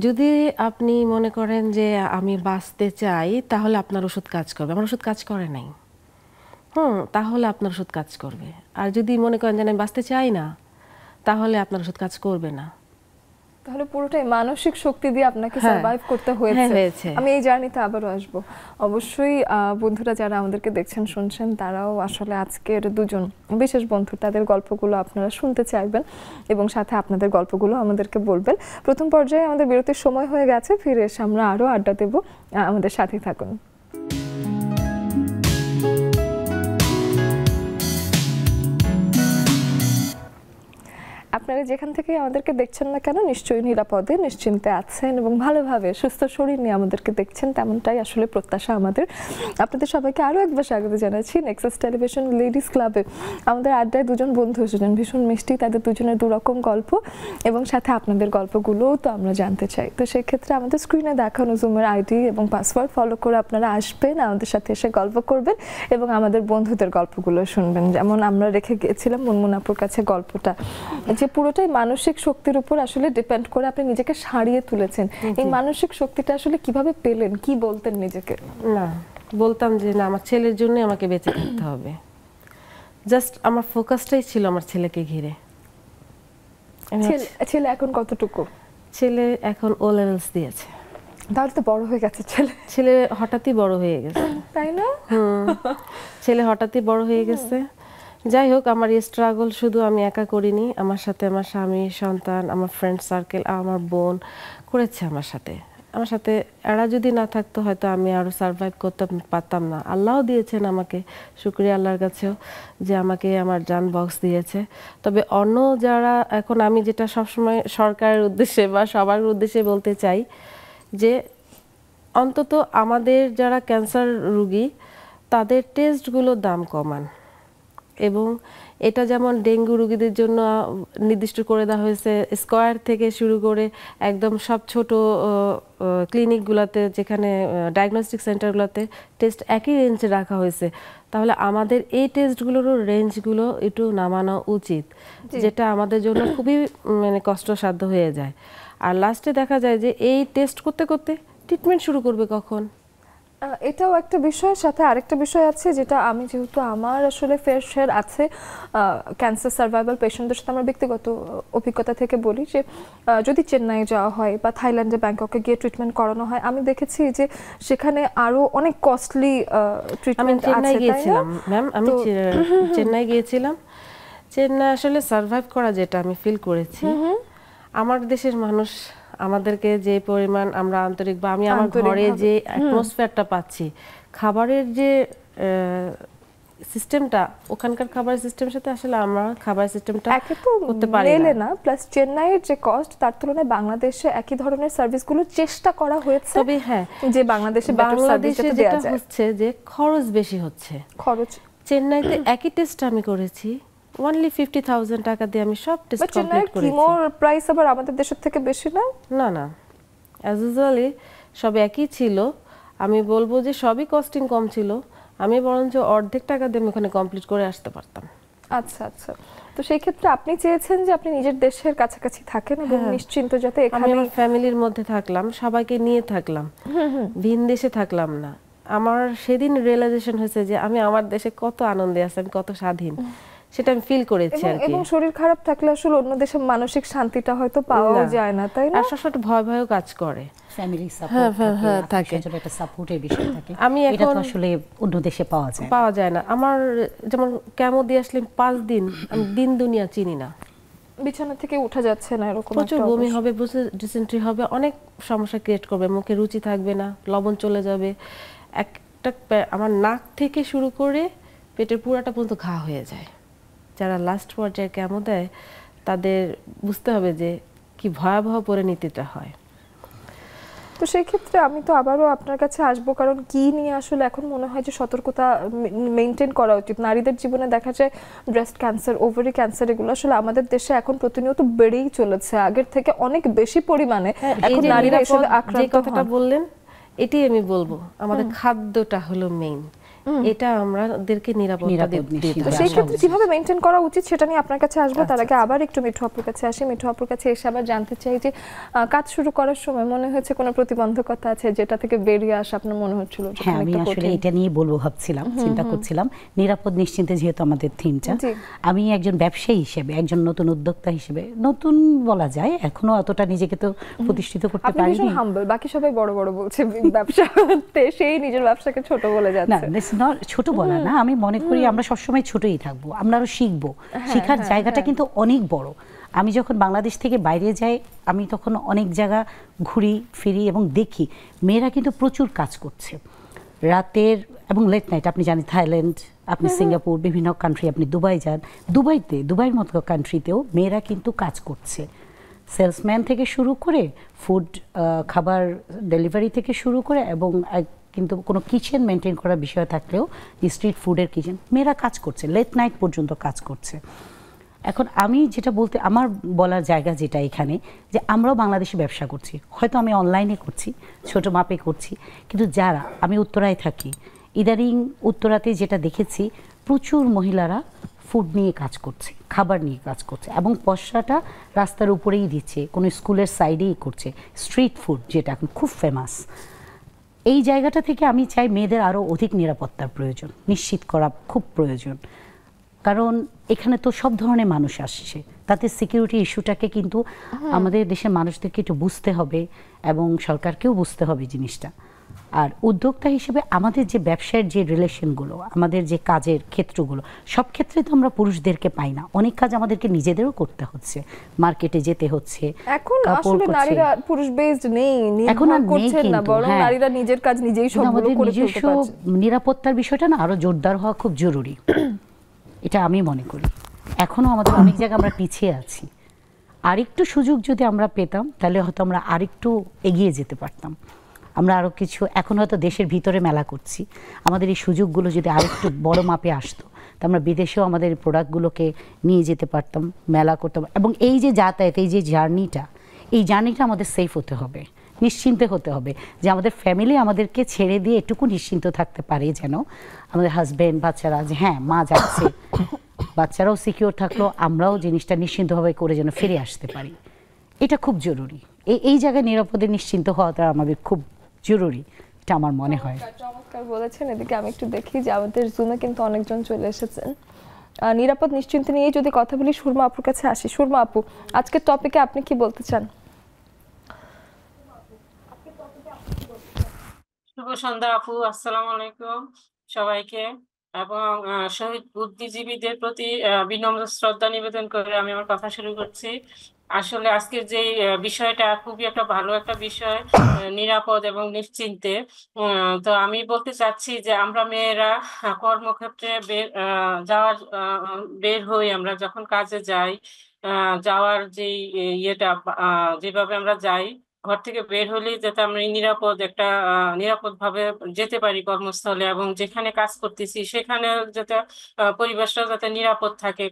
যদি আপনি মনে করেন যে আমি বাঁচতে চাই তাহলে আপনার ওষুধ কাজ করবে। আমার ওষুধ কাজ করে নাই, তাহলে আপনার ওষুধ কাজ করবে। আর যদি মনে করেন যে আমি বাঁচতে চাই না, তাহলে আপনার ওষুধ কাজ করবে না। তাহলে পুরোটাই মানসিক শক্তি দিয়ে আপনাকে সার্ভাইভ করতে হয়েছে। আমি এই জার্নিতে আবারও আসবো অবশ্যই। বন্ধুরা যারা আমাদেরকে দেখছেন শুনছেন, তারাও আসলে আজকের দুজন বিশেষ বন্ধু, তাদের গল্পগুলো আপনারা শুনতে চাইবেন এবং সাথে আপনাদের গল্পগুলো আমাদেরকে বলবেন। প্রথম পর্যায়ে আমাদের বিরতির সময় হয়ে গেছে, ফিরে এসে আমরা আরও আড্ডা দেব, আমাদের সাথেই থাকুন। আপনারা যেখান থেকে আমাদেরকে দেখছেন না কেন, নিশ্চয়ই নিরাপদে নিশ্চিন্তে আছেন এবং ভালোভাবে সুস্থ শরীর নিয়ে আমাদেরকে দেখছেন, তেমনটাই আসলে প্রত্যাশা আমাদের। আপনাদের সবাইকে আরও একবার স্বাগত জানাচ্ছি নেক্সাস টেলিভিশন লেডিস ক্লাবে। আমাদের আড্ডায় দুজন বন্ধু এসেছেন, ভীষণ মিষ্টি, তাদের দুজনের দুরকম গল্প এবং সাথে আপনাদের গল্পগুলোও তো আমরা জানতে চাই। তো সেক্ষেত্রে আমাদের স্ক্রিনে দেখানো জুমের আইডি এবং পাসওয়ার্ড ফলো করে আপনারা আসবেন, আমাদের সাথে এসে গল্প করবেন এবং আমাদের বন্ধুদের গল্পগুলো শুনবেন। যেমন আমরা রেখে গিয়েছিলাম মুনমুন আপুর কাছে গল্পটা, যে পুরোটাই মানসিক শক্তির উপর আসলে ডিপেন্ড করে আপনি নিজেকে সারিয়ে তুলেছেন। এই মানসিক শক্তিটা আসলে কিভাবে পেলেন, কি বলতেন নিজেকে? না, বলতাম যে না, আমার ছেলের জন্য আমাকে বেঁচে থাকতে হবে। জাস্ট আমার ফোকাসটাই ছিল আমার ছেলেকে ঘিরে। ছেলে এখন কতটুকু? ছেলে এখন ও লেভেলস দিয়েছে। তাহলে তো বড় হয়ে গেছে ছেলে হঠাৎই বড় হয়ে গেছে, তাই না? ছেলে হঠাৎই বড় হয়ে গেছে। যাই হোক, আমার এই স্ট্রাগল শুধু আমি একা করিনি, আমার সাথে আমার স্বামী, সন্তান, আমার ফ্রেন্ড সার্কেল, আমার বোন করেছে আমার সাথে। এরা যদি না থাকতো হয়তো আমি আরও সার্ভাইভ করতে পারতাম না। আল্লাহও দিয়েছেন আমাকে, শুকরিয়া আল্লাহর কাছেও যে আমাকে আমার জান বক্স দিয়েছে। তবে অন্য যারা, এখন আমি যেটা সবসময় সরকারের উদ্দেশ্যে বা সবার উদ্দেশ্যে বলতে চাই, যে অন্তত আমাদের যারা ক্যান্সার রোগী তাদের টেস্টগুলোর দাম কমান। এবং এটা যেমন ডেঙ্গু রোগীদের জন্য নির্দিষ্ট করে দেওয়া হয়েছে, স্কয়ার থেকে শুরু করে একদম সব ছোট ক্লিনিকগুলোতে, যেখানে ডায়াগনস্টিক সেন্টারগুলোতে টেস্ট একই রেঞ্জে রাখা হয়েছে, তাহলে আমাদের এই টেস্টগুলোরও রেঞ্জগুলো একটু নামানো উচিত, যেটা আমাদের জন্য খুবই কষ্টসাধ্য হয়ে যায়। আর লাস্টে দেখা যায় যে এই টেস্ট করতে করতে ট্রিটমেন্ট শুরু করবে কখন। এটাও একটা বিষয়, সাথে আরেকটা বিষয় আছে যেটা আমি, যেহেতু আমার আসলে ফেয়ার শেয়ার আছে ক্যান্সার সার্ভাইভাল পেশেন্টদের সাথে, আমার ব্যক্তিগত অভিজ্ঞতা থেকে বলি যে যদি চেন্নাই যাওয়া হয় বা থাইল্যান্ডে, ব্যাংককে গিয়ে ট্রিটমেন্ট করানো হয়, আমি দেখেছি যে সেখানে আরো অনেক কস্টলি ট্রিটমেন্ট আছে। চেন্নাই গিয়েছিলাম ম্যাম, আমি চেন্নাই গিয়েছিলাম। চেন্নাই আসলে সার্ভাইভ করা যেটা আমি ফিল করেছি, আমার দেশের মানুষ আমাদেরকে যে পরিমাণ আমরা আন্তরিক, বা আমি আমার ঘরে যে অ্যাটমসফিয়ারটা পাচ্ছি, খাবারের যে সিস্টেমটা, ওখানকার খাবার সিস্টেমের সাথে আসলে আমরা খাবার সিস্টেমটা একে তো করতে পারি মেলে না। না, প্লাস চেন্নাইয়ের যে কস্ট তার তুলনায় বাংলাদেশে একই ধরনের সার্ভিসগুলো চেষ্টা করা হয়েছে, তবে হ্যাঁ, যে বাংলাদেশে বেটার সার্ভিস বাংলাদেশে যাতে যেটা দেয়া যায়। হচ্ছে যে খরচ বেশি হচ্ছে। খরচ চেন্নাইতে একই টেস্ট আমি করেছি, অনলি 50,000 টাকা দিয়ে আমি সব টেস্ট বাট চেন্নাইয়ের কমপ্লিট করেছি। কিমোর প্রাইস আবার আমাদের দেশের থেকে বেশি না? না না, অ্যাজ ইউজুয়ালি সব একই ছিল। আমি বলবো যে সবই কস্টিং কম ছিল, আমি বরঞ্চ অর্ধেক টাকা দিয়ে আমি ওখানে কমপ্লিট করে আসতে পারতাম। আচ্ছা আচ্ছা, তো সেই ক্ষেত্রে আপনি চেয়েছেন যে আপনি নিজের দেশের কাছাকাছি থাকেন এবং নিশ্চিন্ত যাতে আমি এখানে আমার ফ্যামিলির মধ্যে থাকলাম, সবাইকে নিয়ে থাকলাম, ভিন দেশে থাকলাম না। আমার সেদিন রিয়েলাইজেশন হয়েছে যে আমি আমার দেশে কত আনন্দে আছি, আমি কত স্বাধীন, সেটা আমি ফিল করেছি আর কি। এবং শরীর খারাপ থাকলে আসলে অন্য দেশে মানসিক শান্তিটা হয়তো পাওয়াও যায় না, তাই না? আর সবসময় ভয় ভয়ও কাজ করে। ফ্যামিলি হ্যাঁ, সাপোর্ট থাকে। থাকে, একটা সাপোর্টের বিষয় থাকে, আমি এটা তো এখন আসলে অন্য দেশে পাওয়া যায় না। পাওয়া যায় না। আমার যেমন কেমো দিয়ে আসলে 5 দিন আমি দিন দুনিয়া চিনি না, বিছানা থেকে উঠা যাচ্ছে না, এরকম প্রচুর একটা বমি অবস্থা। হবে, প্রচুর ডিসেন্ট্রি হবে, অনেক সমস্যা ক্রিয়েট করবে, মুখে রুচি থাকবে না, লবণ চলে যাবে, একটা আমার নাক থেকে শুরু করে পেটের পুরাটা পর্যন্ত ঘা হয়ে যায়। যারা লাস্ট পর্যায়ে কেমো দেয় তাদের বুঝতে হবে যে কি ভয়াবহ পরিণতিটা হয়। তো সেই ক্ষেত্রে আমি তো আবারও আপনার কাছে আসবো, কারণ কি নিয়ে আসলে এখন মনে হয় যে সতর্কতা মেনটেন করা উচিত। নারীদের জীবনে দেখা যায় ব্রেস্ট ক্যান্সার, ওভারি ক্যান্সার, এগুলো আসলে আমাদের দেশে এখন প্রতিনিয়ত বেড়েই চলেছে, আগের থেকে অনেক বেশি পরিমাণে এখন নারীরা এসবে যে আক্রান্ত কথাটা হন। বললেন, এটাই আমি বলবো, আমাদের খাদ্যটা হলো মেইন, এটা আমাদেরকে নিরাপত্তা দিতে নিশ্চিত তো হবে। সেই ক্ষেত্রে কিভাবে মেনটেন করা উচিত সেটা নিয়ে আপনার কাছে আসবো। তার আগে আবার একটু মিঠু আপুর কাছে আসি। মিঠু আপুর কাছে এসে আবার জানতে চাই যে কাজ শুরু করার সময় মনে হয়েছে কোনো প্রতিবন্ধকতা আছে যেটা থেকে বেরিয়ে আসা আপনার মনে হচ্ছিল? হ্যাঁ, আমি আসলে এটা নিয়ে বলবো ভাবছিলাম, চিন্তা করছিলাম, নিরাপদ নিশ্চিন্তে যেহেতু আমাদের থিমটা। আমি একজন ব্যবসায়ী হিসেবে, একজন নতুন উদ্যোক্তা হিসেবে, নতুন বলা যায়, এখনো অতটা নিজেকে তো প্রতিষ্ঠিত করতে আপনি পারিনি। ভীষণ হাম্বল, বাকি সবাই বড় বড় বলছে ব্যবসাতে, সেই নিজের ব্যবসাকে ছোট বলে না, যাচ্ছে। ছোট বলা না, আমি মনে করি আমরা সবসময় ছোটই থাকবো, আমরা আরো শিখবো, শেখার জায়গাটা কিন্তু অনেক বড়। আমি যখন বাংলাদেশ থেকে বাইরে যাই, আমি তখন অনেক জায়গা ঘুরি ফিরি এবং দেখি মেয়েরা কিন্তু প্রচুর কাজ করছে রাতের এবং লেট নাইট। আপনি জানেন থাইল্যান্ড, আপনি সিঙ্গাপুর, বিভিন্ন কান্ট্রি, আপনি দুবাই যান, দুবাইয়ের মতো কান্ট্রিতেও মেয়েরা কিন্তু কাজ করছে, সেলসম্যান থেকে শুরু করে ফুড খাবার ডেলিভারি থেকে শুরু করে, এবং কিন্তু কোনো কিচেন মেনটেন করার বিষয় থাকলেও স্ট্রিট ফুডের কিচেন মেয়েরা কাজ করছে, লেট নাইট পর্যন্ত কাজ করছে। এখন আমি যেটা বলতে, আমার বলার জায়গা যেটা এখানে, যে আমরাও বাংলাদেশে ব্যবসা করছি, হয়তো আমি অনলাইনে করছি, ছোট মাপে করছি, কিন্তু যারা, আমি উত্তরায় থাকি, ইদানিং উত্তরাতে যেটা দেখেছি, প্রচুর মহিলারা ফুড নিয়ে কাজ করছে, খাবার নিয়ে কাজ করছে, এবং পয়সাটা রাস্তার উপরেই দিচ্ছে, কোনো স্কুলের সাইডেই করছে, স্ট্রিট ফুড যেটা এখন খুব ফেমাস। এই জায়গাটা থেকে আমি চাই মেয়েদের আরও অধিক নিরাপত্তার প্রয়োজন, নিশ্চিত করা খুব প্রয়োজন, কারণ এখানে তো সব ধরনের মানুষ আসছে, তাতে সিকিউরিটি ইস্যুটাকে কিন্তু আমাদের দেশের মানুষদেরকে একটু বুঝতে হবে এবং সরকারকেও বুঝতে হবে জিনিসটা। আর উদ্যোক্তা হিসেবে আমাদের যে ব্যবসার যে রিলেশনগুলো, আমাদের যে কাজের ক্ষেত্রগুলো, সব ক্ষেত্রে তো আমরা পুরুষদেরকে পাই না, অনেক কাজ আমাদেরকে নিজেদেরও করতে হচ্ছে, মার্কেটে যেতে হচ্ছে, এখন আসলে নারীরা পুরুষ বেসড নেই, এখন আর নির্ভর করছেন না, বরং নারীরা নিজের কাজ নিজেই সবগুলো করে ফেলতে পারছে। নিরাপত্তার বিষয়টা না আরো জোরদার হওয়া খুব জরুরি, এটা আমি মনে করি। এখনো আমাদের অনেক জায়গায় আমরা পিছিয়ে আছি, আরেকটু সুযোগ যদি আমরা পেতাম তাহলে হয়তো আমরা আরেকটু এগিয়ে যেতে পারতাম। আমরা আরো কিছু, এখন হয়তো দেশের ভিতরে মেলা করছি, আমাদের এই সুযোগগুলো যদি আরেকটু বড় মাপে আসতো, তা আমরা বিদেশেও আমাদের এই প্রোডাক্টগুলোকে নিয়ে যেতে পারতাম, মেলা করতাম। এবং এই যে যাতায়াত, এই যে জার্নিটা আমাদের সেফ হতে হবে, নিশ্চিন্তে হতে হবে, যে আমাদের ফ্যামিলি আমাদেরকে ছেড়ে দিয়ে এটুকু নিশ্চিন্ত থাকতে পারে, যেন আমাদের হাজব্যান্ড, বাচ্চারা, যে হ্যাঁ মা যাচ্ছে, বাচ্চারাও সিকিউর থাকলো, আমরাও জিনিসটা নিশ্চিন্তভাবে করে যেন ফিরে আসতে পারি। এটা খুব জরুরি, এই জায়গায় নিরাপদে নিশ্চিন্ত হওয়াটা আমাদের খুব জরুরি, এটা আমার মনে হয়। চমৎকার বলেছেন। এদিকে আমি একটু দেখি যে আমাদের জুমে কিন্তু অনেকজন চলে এসেছেন। নিরাপদ নিশ্চিন্তে নিয়ে যদি কথা বলি, সুরমা আপুর কাছে আসি। সুরমা আপু, আজকের টপিকে আপনি কি বলতে চান? শুভ সন্ধ্যা আপু, আসসালামু আলাইকুম সবাইকে। এবং শহীদ বুদ্ধিজীবীদের প্রতি বিনম্র শ্রদ্ধা নিবেদন করে আমি আমার কথা শুরু করছি। আসলে আজকের যে বিষয়টা খুবই একটা ভালো একটা বিষয়, নিরাপদ এবং নিশ্চিন্তে। তো আমি বলতে চাচ্ছি যে আমরা মেয়েরা কর্মক্ষেত্রে বের হই, আমরা যখন কাজে যাই, যাওয়ার যেই ইয়েটা, যেভাবে আমরা যাই, ঘর থেকে বের হলেই যাতে আমরা নিরাপদ ভাবে যেতে পারি কর্মস্থলে, এবং যেখানে কাজ করতেছি সেখানে যাতে পরিবেশটা যাতে নিরাপদ থাকে,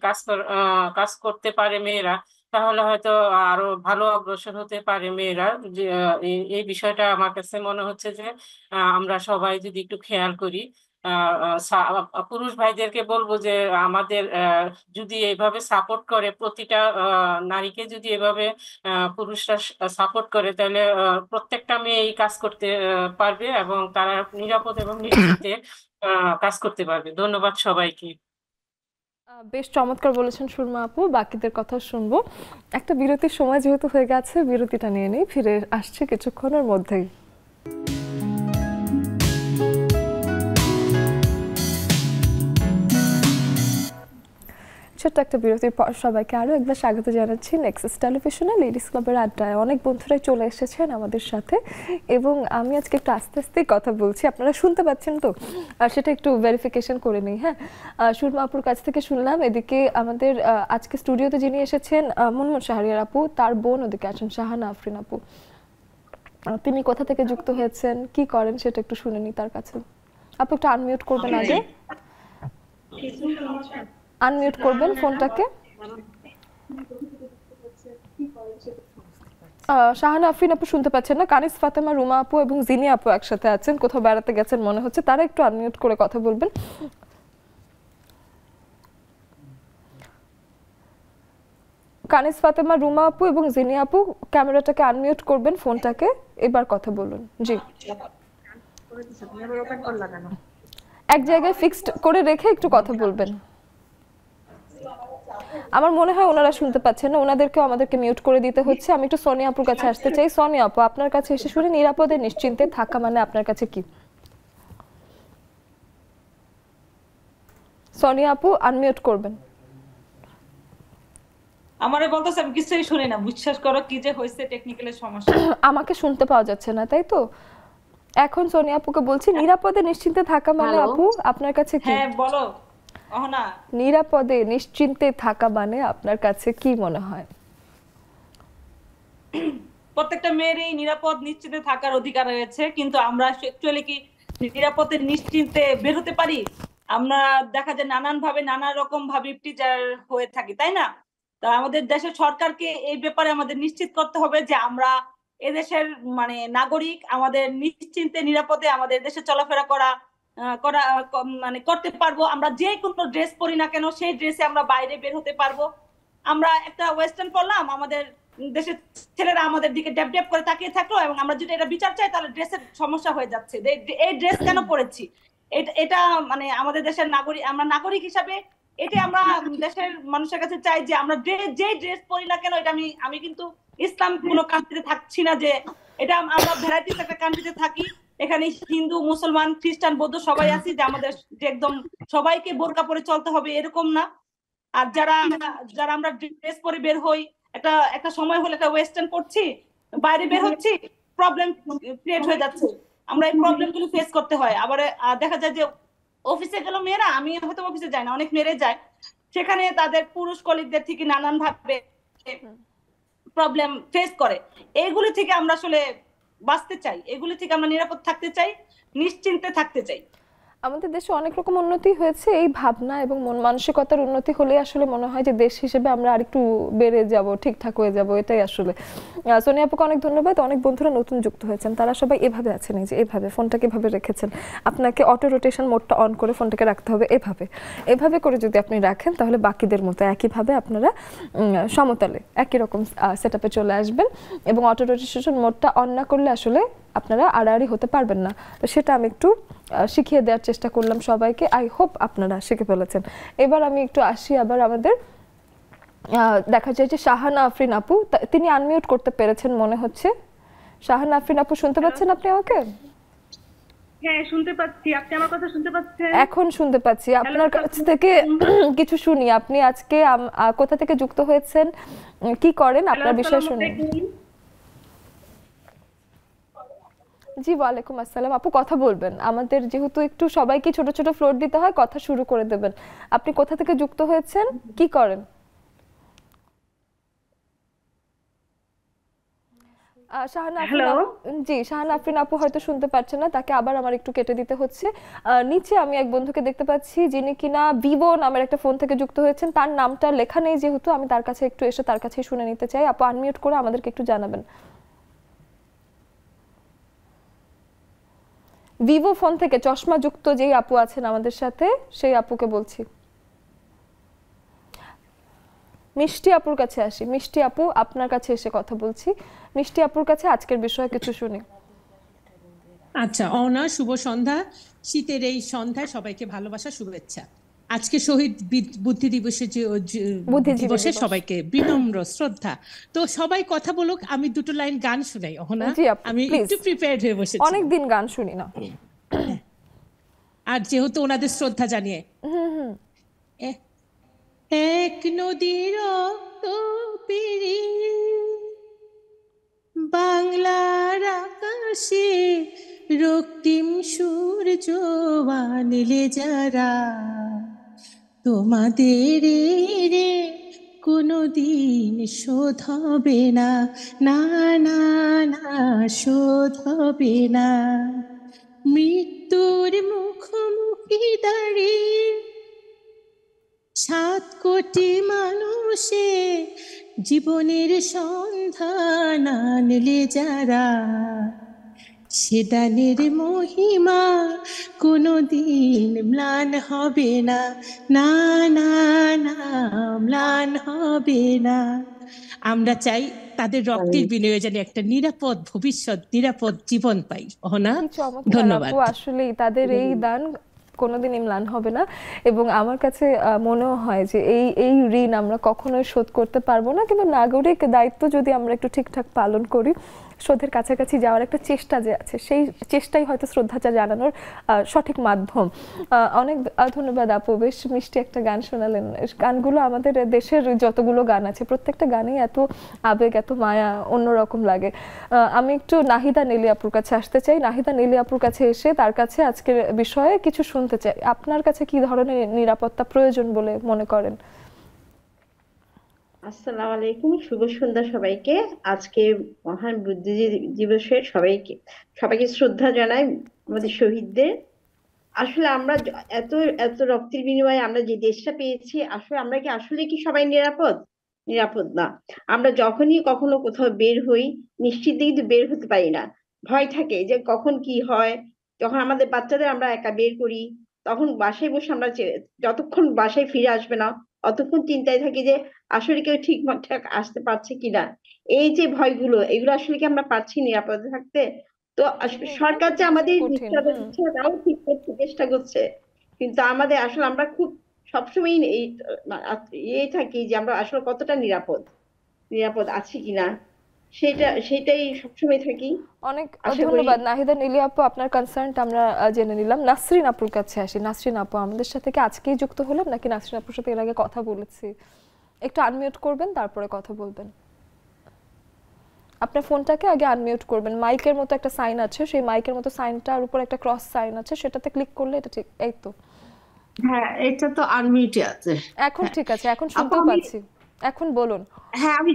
কাজ করতে পারে মেয়েরা, তাহলে হয়তো আরো ভালো অগ্রসর হতে পারে মেয়েরা। যে এই বিষয়টা আমার কাছে মনে হচ্ছে যে আমরা সবাই যদি একটু খেয়াল করি। পুরুষ ভাইদেরকে বলবো যে আমাদের যদি এইভাবে সাপোর্ট করে, প্রতিটা নারীকে যদি এভাবে পুরুষরা সাপোর্ট করে, তাহলে প্রত্যেকটা মেয়ে এই কাজ করতে পারবে, এবং তারা নিরাপদ এবং নিশ্চিন্তে কাজ করতে পারবে। ধন্যবাদ সবাইকে। বেশ চমৎকার বলেছেন সুরমা আপু, বাকিদের কথা শুনবো। একটা বিরতির সময় যেহেতু হয়ে গেছে, বিরতিটা নিয়ে নিই, ফিরে আসছে কিছুক্ষণের মধ্যেই। ছোট্ট একটা বিরতির পর সবাইকে আরও একবার স্বাগত জানাচ্ছি নেক্সাস টেলিভিশনে লেডিস ক্লাবের আড্ডায়। অনেক বন্ধুরাই চলে এসেছেন আমাদের সাথে, এবং আমি আজকে একটু আস্তে আস্তেই কথা বলছি, আপনারা শুনতে পাচ্ছেন তো? আর সেটা একটু ভেরিফিকেশন করে নিই। হ্যাঁ, সুরমা আপুর কাছ থেকে শুনলাম। এদিকে আমাদের আজকে স্টুডিওতে যিনি এসেছেন মুনমুন শাহরিয়ার আপু, তার বোন ওদিকে আছেন শাহানা আফরিন আপু। তিনি কোথা থেকে যুক্ত হয়েছেন, কি করেন, সেটা একটু শুনে নিই তার কাছে। আপু একটু আনমিউট করবেন আগে, আনমিউট করবেন ফোনটাকে। শাহানা আফরিন আপু শুনতে পাচ্ছেন না? কানিস ফাতেমা, রুমা আপু এবং জিনি আপু একসাথে আছেন, কোথাও বেড়াতে গেছেন মনে হচ্ছে, তারা একটু আনমিউট করে কথা বলবেন। কানিস ফাতেমা, রুমা আপু এবং জিনি আপু, ক্যামেরাটাকে আনমিউট করবেন, ফোনটাকে, এবার কথা বলুন। জি, এক জায়গায় ফিক্সড করে রেখে একটু কথা বলবেন। আমার মনে হয় ওনারা শুনতে পাচ্ছেন না, ওনাদেরকেও আমাদেরকে মিউট করে দিতে হচ্ছে। আমি একটু সোনিয়া আপুর কাছে আসতে চাই। সোনিয়া আপু, আপনার কাছে এসে শুনে নিরাপদে নিশ্চিন্তে থাকা মানে আপনার কাছে কি? সোনিয়া আপু আনমিউট করবেন। আমারে বলতেছে আমি কিছুই শুনি না, বিশ্বাস করো কি যে হয়েছে টেকনিক্যালের সমস্যা। আমাকে শুনতে পাওয়া যাচ্ছে না, তাই তো? এখন সোনিয়া আপুকে বলছি নিরাপদে নিশ্চিন্তে থাকা মানে আপু আপনার কাছে কি? হ্যাঁ বলো অহনা। নিরাপদে নিশ্চিন্তে থাকা মানে আপনার কাছে কি মনে হয়? প্রত্যেকটা মেয়েরই নিরাপদ নিশ্চিন্তে থাকার অধিকার রয়েছে, কিন্তু আমরা অ্যাকচুয়ালি কি নিরাপদে নিশ্চিন্তে বের হতে পারি? আমরা দেখা যায় নানান ভাবে নানা রকম ভাবে টিচার হয়ে থাকি, তাই না? তা আমাদের দেশের সরকারকে এই ব্যাপারে আমাদের নিশ্চিত করতে হবে যে আমরা এদেশের মানে নাগরিক, আমাদের নিশ্চিন্তে নিরাপদে আমাদের দেশে চলাফেরা মানে করতে পারবো। আমরা যে কোনো ড্রেস পরি না কেন, সেই ড্রেসে আমরা বাইরে বের হতে পারবো। আমরা একটা ওয়েস্টার্ন পরলাম, আমাদের দেশের ছেলেরা আমাদের দিকে ড্যাব ড্যাব করে তাকিয়ে থাকলো, এবং আমরা যদি এটা বিচার চাই তাহলে ড্রেসের সমস্যা হয়ে যাচ্ছে। এই ড্রেস কেন পরেছি, এটা মানে আমাদের দেশের নাগরিক, আমরা নাগরিক হিসাবে এটা আমরা দেশের মানুষের কাছে চাই যে আমরা যে ড্রেস পরি না কেন, এটা আমি কিন্তু ইসলাম কোনো কান্ট্রিতে থাকছি না, যে এটা আমরা ভ্যারাইটিস একটা কান্ট্রিতে থাকি। এখানে হিন্দু, মুসলমান, খ্রিস্টান, বৌদ্ধ সবাই আছি, যে আমাদের যে একদম সবাইকে বোরকা পরে চলতে হবে এরকম না। আর যারা যারা আমরা ড্রেস পরে বের হই, একটা সময় হলে একটা ওয়েস্টার্ন করছি, বাইরে বের হচ্ছি, প্রবলেম ক্রিয়েট হয়ে যাচ্ছে। আমরা এই প্রবলেমগুলো ফেস করতে হয়। আবার দেখা যায় যে অফিসে গেল মেয়েরা, আমি হয়তো অফিসে যাই না, অনেক মেয়েরা যায়, সেখানে তাদের পুরুষ কলিগদের থেকে নানান ভাবে প্রবলেম ফেস করে। এইগুলি থেকে আমরা আসলে বাঁচতে চাই, এগুলি থেকে আমরা নিরাপদ থাকতে চাই, নিশ্চিন্তে থাকতে চাই। আমাদের দেশে অনেক রকম উন্নতি হয়েছে, এই ভাবনা এবং মন মানসিকতার উন্নতি হলে আসলে মনে হয় যে দেশ হিসেবে আমরা আরেকটু বেড়ে যাব, ঠিকঠাক হয়ে যাব, এটাই আসলে। সোনিয়া আপুকে অনেক ধন্যবাদ। অনেক বন্ধুরা নতুন যুক্ত হয়েছেন, তারা সবাই এভাবে আছেন, এই যে এভাবে ফোনটাকে এভাবে রেখেছেন। আপনাকে অটো রোটেশন মোডটা অন করে ফোনটাকে রাখতে হবে, এভাবে করে যদি আপনি রাখেন তাহলে বাকিদের মতো একইভাবে আপনারা সমতলে একই রকম সেটআপে চলে আসবেন, এবং অটো রোটেশন মোডটা অন না করলে আসলে আপনারা আড়াআড়ি হতে পারবেন না। তো সেটা আমি একটু শিখিয়ে দেওয়ার চেষ্টা করলাম সবাইকে। আই হোপ আপনারা শিখে ফেলেছেন। এবার আমি একটু আসি আবার আমাদের দেখা যায় যে শাহানা আফরিন আপু, তিনি আনমিউট করতে পেরেছেন মনে হচ্ছে। শাহানা আফরিন আপু শুনতে পাচ্ছেন আপনি আমাকে? হ্যাঁ শুনতে পাচ্ছি, আপনি আমার কথা শুনতে পাচ্ছেন? এখন শুনতে পাচ্ছি। আপনার কাছ থেকে কিছু শুনি। আপনি আজকে কোথা থেকে যুক্ত হয়েছেন, কি করেন, আপনার বিষয় শুনি। জি ওয়ালাইকুম আসসালাম। আপু কথা বলবেন, আমাদের যেহেতু একটু সবাইকে ছোট ছোট ফ্লোর দিতে হয়, কথা শুরু করে দেবেন। আপনি কোথা থেকে যুক্ত হয়েছেন, কি করেন? শাহানা আফরিন জি শাহানা আফরিন আপু হয়তো শুনতে পাচ্ছেন না, তাকে আবার আমার একটু কেটে দিতে হচ্ছে। নিচে আমি এক বন্ধুকে দেখতে পাচ্ছি যিনি কিনা ভিভো নামের একটা ফোন থেকে যুক্ত হয়েছেন, তার নামটা লেখা নেই যেহেতু আমি তার কাছে একটু এসে তার কাছেই শুনে নিতে চাই। আপু আনমিউট করে আমাদেরকে একটু জানাবেন। ভিভো ফোন থেকে চশমা যুক্ত যেই আপু আছেন আমাদের সাথে, সেই আপুকে বলছি। মিষ্টি আপুর কাছে আসি। মিষ্টি আপু আপনার কাছে এসে কথা বলছি। মিষ্টি আপুর কাছে আজকের বিষয়ে কিছু শুনি। আচ্ছা অনা, শুভ সন্ধ্যা। শীতের এই সন্ধ্যায় সবাইকে ভালোবাসা, শুভেচ্ছা। আজকে শহীদ বুদ্ধি দিবসে দিবসে সবাইকে বিনম্র শ্রদ্ধা। তো সবাই কথা বলুক, আমি দুটো লাইন গান শুনাই। অহনা, আমি একটু প্রিপেয়ার্ড হয়ে বসেছি, অনেকদিন গান শুনি না। আর যেহেতু ওনাদের শ্রদ্ধা জানিয়ে, এক নদীর পেরে বাংলার আকাশে রক্তিম সূর্য আনলে যারা, তোমাদের রে কোনদিন শোধ হবে না, না না না শোধ হবে না। মৃত্যুর মুখোমুখি দাঁড়িয়ে 7 কোটি মানুষে জীবনের সন্ধান আনলে যারা, সেদানের মহিমা কোনদিন ম্লান হবে না, না না না ম্লান হবে না। আমরা চাই তাদের রক্তের বিনিময়ে যেন একটা নিরাপদ ভবিষ্যৎ, নিরাপদ জীবন পাই। না, ধন্যবাদ। আসলে তাদের এই দান কোনোদিনই ম্লান হবে না, এবং আমার কাছে মনেও হয় যে এই ঋণ আমরা কখনোই শোধ করতে পারবো না, কিন্তু নাগরিক দায়িত্ব যদি আমরা একটু ঠিকঠাক পালন করি, শ্রদ্ধের কাছাকাছি যাওয়ার একটা চেষ্টা যে আছে, সেই চেষ্টাই হয়তো শ্রদ্ধাটা জানানোর সঠিক মাধ্যম। অনেক ধন্যবাদ আপু, বেশ মিষ্টি একটা গান শোনালেন। গানগুলো আমাদের দেশের যতগুলো গান আছে প্রত্যেকটা গানেই এত আবেগ, এত মায়া অন্যরকম লাগে। আমি একটু নাহিদা নেলি আপুর কাছে আসতে চাই। নাহিদা নেলি আপুর কাছে এসে তার কাছে আজকের বিষয়ে কিছু শুনতে চাই। আপনার কাছে কি ধরনের নিরাপত্তা প্রয়োজন বলে মনে করেন? আসসালামু আলাইকুম, শুভ সন্ধ্যা সবাইকে। আজকে মহান বুদ্ধিজীবী দিবসে সবাইকে শ্রদ্ধা জানাই আমাদের শহীদদের। আসলে আমরা এত এত রক্তের বিনিময়ে আমরা যে দেশটা পেয়েছি, আসলে আমরা কি আসলে কি সবাই নিরাপদ না। আমরা যখনই কখনো কোথাও বের হই, নিশ্চিন্তে কিন্তু বের হতে পারি না। ভয় থাকে যে কখন কি হয়। যখন আমাদের বাচ্চাদের আমরা একা বের করি, তখন বাসায় বসে আমরা যতক্ষণ বাসায় ফিরে আসবে না অতক্ষণ চিন্তায় থাকি যে আসলে কেউ ঠিকঠাক আসতে পারছে কিনা। এই যে ভয়গুলো, এগুলো আসলে কি আমরা পারছি নিরাপদে থাকতে? তো সরকার যে আমাদের তাও ঠিক করতে চেষ্টা করছে, কিন্তু আমাদের আসলে আমরা খুব সবসময় এই থাকি যে আমরা আসলে কতটা নিরাপদ আছি কিনা, সেটাই সবসময় থাকি। অনেক ধন্যবাদ নাহিদা নীলি আপু, আপনার কনসার্নটা আমরা জেনে নিলাম। নাসরিন আপুর কাছে আসি। নাসরিন আপু আমাদের সাথে কি আজকেই যুক্ত হলেন, নাকি নাসরিন আপুর সাথে এর আগে কথা বলেছি? একটু আনমিউট করবেন, তারপরে কথা বলবেন। আপনার ফোনটাকে আগে আনমিউট করবেন। মাইকের মতো একটা সাইন আছে, সেই মাইকের মতো সাইনটার উপর একটা ক্রস সাইন আছে, সেটাতে ক্লিক করলে এটা ঠিক। এই তো, হ্যাঁ এটা তো আনমিউটে আছে। এখন ঠিক আছে, এখন শুনতে পাচ্ছি। এখন বলুন। হ্যাঁ আমি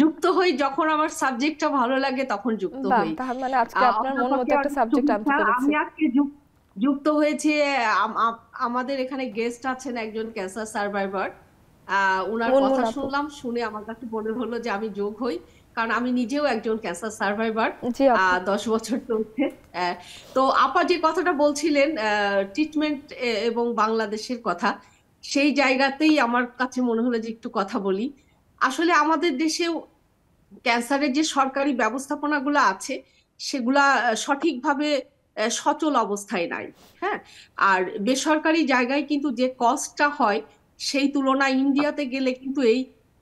যুক্ত হই যখন আমার সাবজেক্টটা ভালো লাগে, তখন যুক্ত হই। তার মানে আজকে আপনার মন মতো একটা সাবজেক্ট আনতে পেরেছি। আমি আজকে যুক্ত হয়েছে। আমাদের এখানে গেস্ট আছেন একজন ক্যান্সার সার্ভাইভার। ওনার কথা শুনলাম, শুনে আমার কাছে মনে হলো যে আমি যোগ হই, কারণ আমি নিজেও একজন ক্যান্সার সার্ভাইভার। 10 বছর চলছে। তো আপা যে কথাটা বলছিলেন ট্রিটমেন্ট এবং বাংলাদেশের কথা, সেই জায়গাতেই আমার কাছে মনে হলো যে একটু কথা বলি। আসলে আমাদের দেশেও ক্যান্সারের যে সরকারি ব্যবস্থাপনাগুলো আছে সেগুলা সঠিকভাবে সচল অবস্থায় নাই। হ্যাঁ, আর বেসরকারি জায়গায় কিন্তু যে কস্টটা হয় সেই তুলনায় ইন্ডিয়াতে গেলে কিন্তু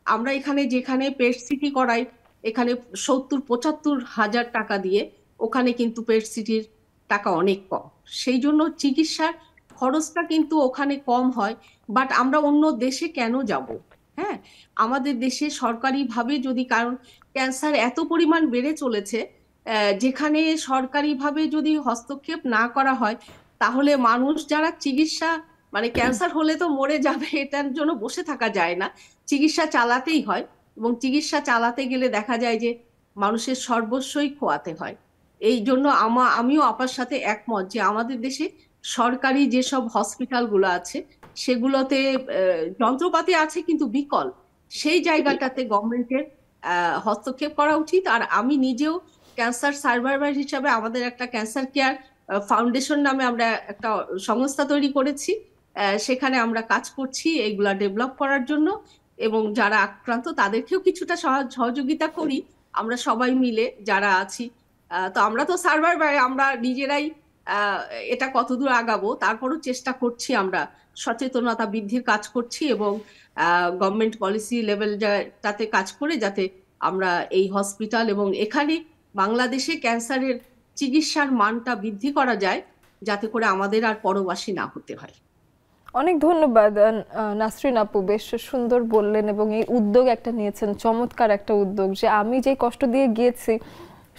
আমরা এখানে যেখানে পেট সিটি করাই, এখানে 70-75 হাজার টাকা দিয়ে, ওখানে কিন্তু পেট সিটির টাকা অনেক কম। সেই জন্য চিকিৎসার খরচটা কিন্তু ওখানে কম হয়। বাট আমরা অন্য দেশে কেন যাব? হ্যাঁ, আমাদের দেশে সরকারিভাবে যদি, কারণ ক্যান্সার এত পরিমাণ বেড়ে চলেছে, যেখানে সরকারিভাবে যদি হস্তক্ষেপ না করা হয় তাহলে মানুষ যারা চিকিৎসা, মানে ক্যান্সার হলে তো মরে যাবে এটার জন্য বসে থাকা যায় না, চিকিৎসা চালাতেই হয়। এবং চিকিৎসা চালাতে গেলে দেখা যায় যে মানুষের সর্বস্বই খোয়াতে হয়। এই জন্য আমিও আপার সাথে একমত যে আমাদের দেশে সরকারি যেসব হসপিটালগুলো আছে সেগুলোতে যন্ত্রপাতি আছে কিন্তু বিকল, সেই জায়গাটাতে গভর্নমেন্টের হস্তক্ষেপ করা উচিত। আর আমি নিজেও ক্যান্সার সার্ভাইভার হিসাবে আমাদের একটা ক্যান্সার কেয়ার ফাউন্ডেশন নামে আমরা একটা সংস্থা তৈরি করেছি, সেখানে আমরা কাজ করছি এইগুলা ডেভেলপ করার জন্য, এবং যারা আক্রান্ত তাদেরকেও কিছুটা সহযোগিতা করি আমরা সবাই মিলে যারা আছি। তো আমরা তো সার্ভাইভার, আমরা নিজেরাই এটা কতদূর আগাবো, তারপরও চেষ্টা করছি, আমরা সচেতনতা বৃদ্ধির কাজ করছি এবং গভর্নমেন্ট পলিসি লেভেলটাতে কাজ করে যাতে আমরা এই হসপিটাল এবং এখানে বাংলাদেশে ক্যান্সারের চিকিৎসার মানটা বৃদ্ধি করা যায়, যাতে করে আমাদের আর পরবাসী না হতে হয়। অনেক ধন্যবাদ নাসরিন আপু, বেশ সুন্দর বললেন এবং এই উদ্যোগ একটা নিয়েছেন, চমৎকার একটা উদ্যোগ, যে আমি যে কষ্ট দিয়ে গিয়েছি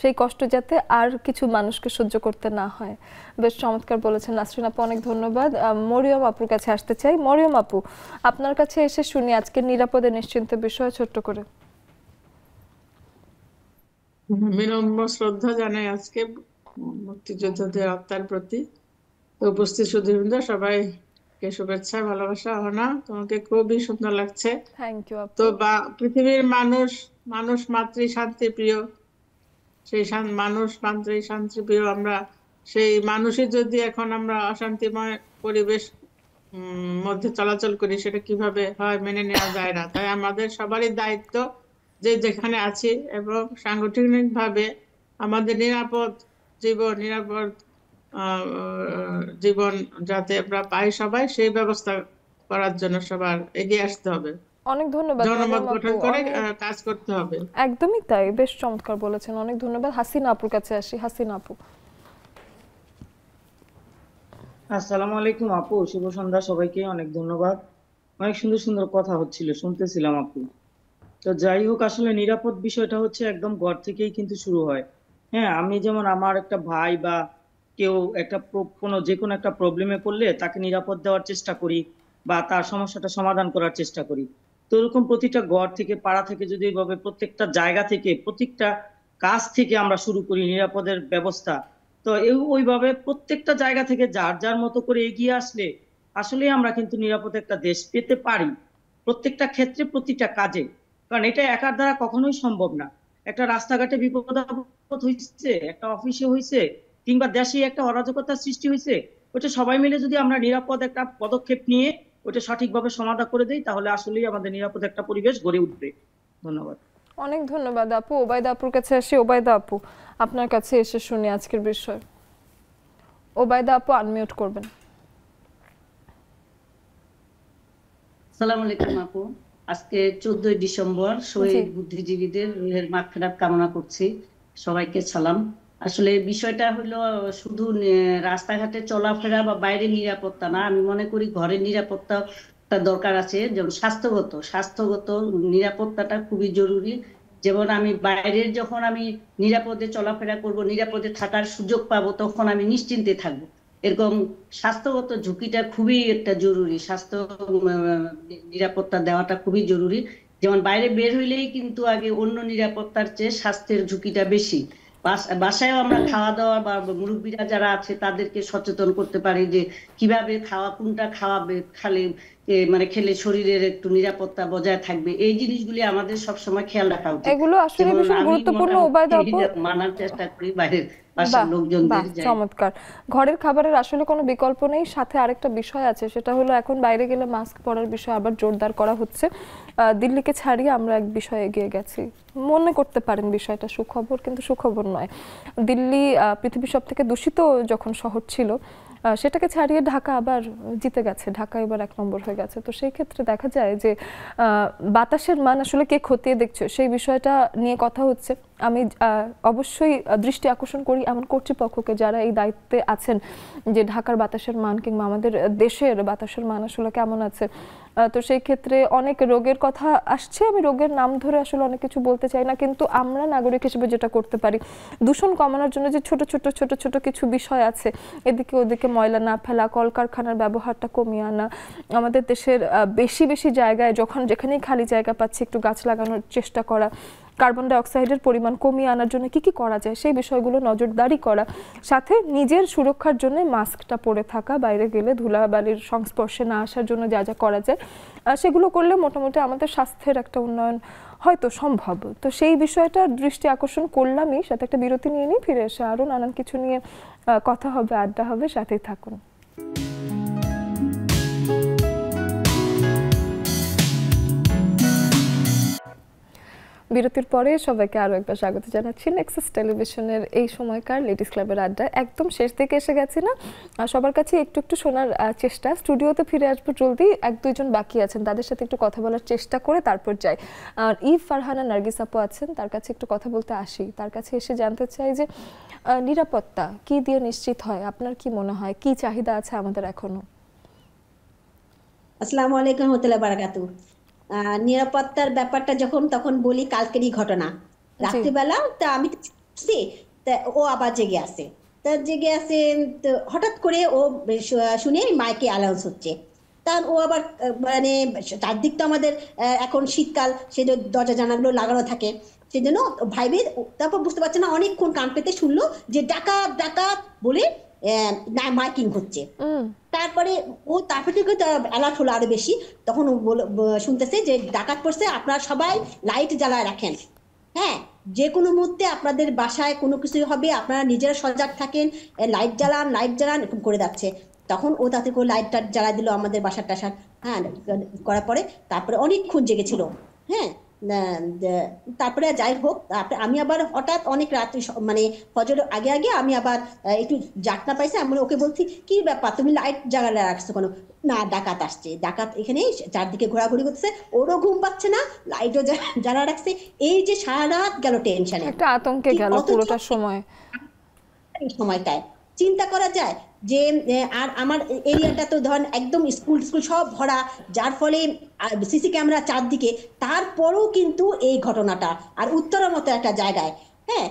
সেই কষ্ট যাতে আর কিছু মানুষকে সহ্য করতে না হয়। বেশ চমৎকার বলেছেন নাসরিন আপু, অনেক ধন্যবাদ। মরিয়ম আপুর কাছে আসতে চাই। মরিয়ম আপু, আপনার কাছে এসে শুনি আজকে নিরাপদে নিশ্চিন্তে বিষয়ে ছোট্ট করে। বিনম্র শ্রদ্ধা জানাই আজকে মুক্তিযোদ্ধাদের আত্মার প্রতি। উপস্থিত সুধীবৃন্দ সবাইকে শুভেচ্ছা, ভালোবাসা। অহনা, তোমাকে খুবই সুন্দর লাগছে। থ্যাংক ইউ আপু। তো পৃথিবীর মানুষ মাতৃ শান্তি প্রিয়, সেই মানুষ মাতৃ শান্তি প্রিয় আমরা, সেই মানুষই যদি এখন আমরা অশান্তিময় পরিবেশ মধ্যে চলাচল করি, সেটা কিভাবে হয় মেনে নেওয়া যায় না। তাই আমাদের সবারই দায়িত্ব যে যেখানে আছি এবং সাংগঠনিক ভাবে আমাদের নিরাপদ জীবন যাতে আমরা পাই সবাই, সেই ব্যবস্থা করার জন্য সবার এগিয়ে আসতে হবে। অনেক ধন্যবাদ। জনমত গঠন করে কাজ করতে হবে। একদমই তাই, বেশ চমৎকার বলেছেন, অনেক ধন্যবাদ। হাসিনা আপুর কাছে আসি। হাসিনা আপু। আসসালামু আলাইকুম আপু, শুভ সন্ধ্যা সবাইকে। অনেক ধন্যবাদ, অনেক সুন্দর সুন্দর কথা হচ্ছিল, শুনতেছিলাম আপু। তো যাই হোক, আসলে নিরাপদ বিষয়টা হচ্ছে একদম ঘর থেকেই কিন্তু শুরু হয়। হ্যাঁ, আমি যেমন আমার একটা ভাই বা কেউ একটা যে কোনো একটা প্রবলেমে পড়লে তাকে নিরাপদ দেওয়ার চেষ্টা করি বা তার সমস্যাটা সমাধান করার চেষ্টা করি। তো এরকম প্রতিটা ঘর থেকে, পাড়া থেকে যদি এইভাবে প্রত্যেকটা জায়গা থেকে, প্রত্যেকটা কাজ থেকে আমরা শুরু করি নিরাপদের ব্যবস্থা, তো ওইভাবে প্রত্যেকটা জায়গা থেকে যার যার মতো করে এগিয়ে আসলে আসলে আমরা কিন্তু নিরাপদ একটা দেশ পেতে পারি, প্রত্যেকটা ক্ষেত্রে, প্রতিটা কাজে। কারণ এটা একার দ্বারা কখনোই সম্ভব না। একটা রাস্তাঘাটে বিপদ আপদ হয়েছে, একটা অফিসে হয়েছে, কিংবা দেশে একটা অরাজকতার সৃষ্টি হয়েছে, ওটা সবাই মিলে যদি আমরা নিরাপদ একটা পদক্ষেপ নিয়ে ওটা সঠিকভাবে সমাধান করে দেই, তাহলে আসলেই আমাদের নিরাপদ একটা পরিবেশ গড়ে উঠবে। ধন্যবাদ। অনেক ধন্যবাদ আপু। ওবায়দা আপুর কাছে আসি। ওবায়দা আপু, আপনার কাছে এসে শুনি আজকের বিষয়। ওবায়দা আপু, আনমিউট করবেন। আসসালামু আলাইকুম আপু। আজকে 14 ডিসেম্বর, শহীদ বুদ্ধিজীবীদের রুহের মাগফিরাত কামনা করছি। সবাইকে সালাম। আসলে বিষয়টা হলো শুধু রাস্তাঘাটে চলাফেরা বা বাইরে নিরাপত্তা না, আমি মনে করি ঘরের নিরাপত্তা দরকার আছে। যেমন স্বাস্থ্যগত নিরাপত্তাটা খুবই জরুরি। যেমন আমি বাইরের যখন আমি নিরাপদে চলাফেরা করব, নিরাপদে থাকার সুযোগ পাবো, তখন আমি নিশ্চিন্তে থাকবো। এরকম স্বাস্থ্যগত ঝুঁকিটা খুবই একটা জরুরি, স্বাস্থ্য নিরাপত্তা দেওয়াটা খুবই জরুরি। যেমন বাইরে বের হইলেই কিন্তু আগে অন্য নিরাপত্তার চেয়ে স্বাস্থ্যের ঝুঁকিটা বেশি। বাসায়ও আমরা খাওয়া দাওয়া বা মুরব্বীরা যারা আছে তাদেরকে সচেতন করতে পারি যে কিভাবে কোনটা খালে মানে খেলে শরীরের একটু নিরাপত্তা বজায় থাকবে। এই জিনিসগুলি আমাদের সবসময় খেয়াল রাখা উচিত। এগুলো আসলে ভীষণ গুরুত্বপূর্ণ ওবায়দা আপু, মানার চেষ্টা করি বাইরের বাসার লোকজনদের। চমৎকার। ঘরের খাবারের আসলে কোনো বিকল্প নেই। সাথে আরেকটা বিষয় আছে, সেটা হলো এখন বাইরে গেলে মাস্ক পরার বিষয় আবার জোরদার করা হচ্ছে। দিল্লিকে ছাড়িয়ে আমরা এক বিষয়ে এগিয়ে গেছি। মনে করতে পারেন বিষয়টা সুখবর, কিন্তু সুখবর নয়। দিল্লি পৃথিবীর সবথেকে দূষিত যখন শহর ছিল, সেটাকে ছাড়িয়ে ঢাকা আবার জিতে গেছে, ঢাকা এবার 1 নম্বর হয়ে গেছে। তো সেই ক্ষেত্রে দেখা যায় যে বাতাসের মান আসলে কে খতিয়ে দেখছে সেই বিষয়টা নিয়ে কথা হচ্ছে। আমি অবশ্যই দৃষ্টি আকর্ষণ করি এমন কর্তৃপক্ষকে যারা এই দায়িত্বে আছেন যে ঢাকার বাতাসের মান কিংবা আমাদের দেশের বাতাসের মান আসলে কেমন আছে। তো সেই ক্ষেত্রে অনেক রোগের কথা আসছে, আমি রোগের নাম ধরে আসলে অনেক কিছু বলতে চাই না, কিন্তু আমরা নাগরিক হিসেবে যেটা করতে পারি দূষণ কমানোর জন্য যে ছোট ছোট কিছু বিষয় আছে, এদিকে ওদিকে ময়লা না ফেলা, কলকারখানার ব্যবহারটা কমিয়ে আনা, আমাদের দেশের বেশি জায়গায় যখন যেখানেই খালি জায়গা পাচ্ছি একটু গাছ লাগানোর চেষ্টা করা, কার্বন ডাই অক্সাইডের পরিমাণ কমিয়ে আনার জন্য কি করা যায় সেই বিষয়গুলো নজরদারি করা, সাথে নিজের সুরক্ষার জন্য মাস্কটা পরে থাকা, বাইরে গেলে ধুলাবালির সংস্পর্শে না আসার জন্য যা যা করা যায় সেগুলো করলে মোটামুটি আমাদের স্বাস্থ্যের একটা উন্নয়ন হয়তো সম্ভব। তো সেই বিষয়টা দৃষ্টি আকর্ষণ করলামই, সাথে একটা বিরতি নিয়ে নিই, ফিরে এসে আরও নানান কিছু নিয়ে কথা হবে, আড্ডা হবে, সাথেই থাকুন। বিরতির পরে সবাইকে আরো একবার স্বাগত জানাচ্ছি নেক্সাস টেলিভিশনের এই সময়কার লেডিস ক্লাবের আড্ডা। একদম শেষ দিকে এসে গেছি না, সবার কাছে একটু শোনার চেষ্টা। স্টুডিওতে ফিরে আসবো জলদি, 1-2 জন বাকি আছেন তাদের সাথে একটু কথা বলার চেষ্টা করে তারপর যাই। আর ইভ ফারহানা নার্গিস আপু আছেন, তার কাছে একটু কথা বলতে আসি। তার কাছে এসে জানতে চাই যে নিরাপত্তা কি দিয়ে নিশ্চিত হয়, আপনার কি মনে হয়, কি চাহিদা আছে আমাদের এখনো? আসসালামু আলাইকুম ওয়া রাহমাতুল্লাহি ওয়া বারাকাতুহু। নিরাপত্তার ব্যাপারটা যখন তখন বলি কালকেরই ঘটনা। রাত্রিবেলা তা আমি ও আবার জেগে আছে, তা জেগে আছে তো হঠাৎ করে ও শুনে মাইকে অ্যানাউন্স হচ্ছে। তা ও আবার মানে চারদিক তো আমাদের এখন শীতকাল, সেই দরজা জানালাগুলো লাগানো থাকে, সেই জন্য ভাইবে তারপর বুঝতে পারছে না, অনেকক্ষণ কান পেতে শুনলো যে ডাকাত ডাকাত বলে মাইকিং হচ্ছে। তারপরে ও তারপর থেকে অ্যালার্ট হলো আরো বেশি, তখন ও শুনতেছে যে ডাকাত পড়ছে, আপনারা সবাই লাইট জ্বালায় রাখেন, হ্যাঁ যে কোনো মুহূর্তে আপনাদের বাসায় কোনো কিছু হবে, আপনারা নিজেরা সজাগ থাকেন, লাইট জ্বালান এরকম করে যাচ্ছে। তখন ও তাতে করে লাইটটা জ্বালা দিল আমাদের বাসার টাসার, হ্যাঁ করার পরে তারপরে অনেকক্ষণ জেগেছিল, হ্যাঁ তারপরে যাই হোক আমি আবার হঠাৎ অনেক রাত্রি মানে ফজর আগে আমি আবার একটু জাগনা পাইছি, আমি ওকে বলছি কি ব্যাপার তুমি লাইট জ্বালা রাখছো কেন? না ডাকাত আসছে, ডাকাত এখানে চারদিকে ঘোরাঘুরি করতেছে, ওরও ঘুম পাচ্ছে না, লাইটও জ্বালা রাখছে। এই যে সারা রাত গেল টেনশনে, একটা আতঙ্কে গেল পুরোটা সময়। এই সময়টায় চিন্তা করা যায় যে আর আমার এরিয়াটা তো ধরেন একদম স্কুল সব ভরা, যার ফলে সিসি ক্যামেরা চারদিকে, তারপরেও কিন্তু এই ঘটনাটা, আর উত্তরের মতো একটা জায়গায়, হ্যাঁ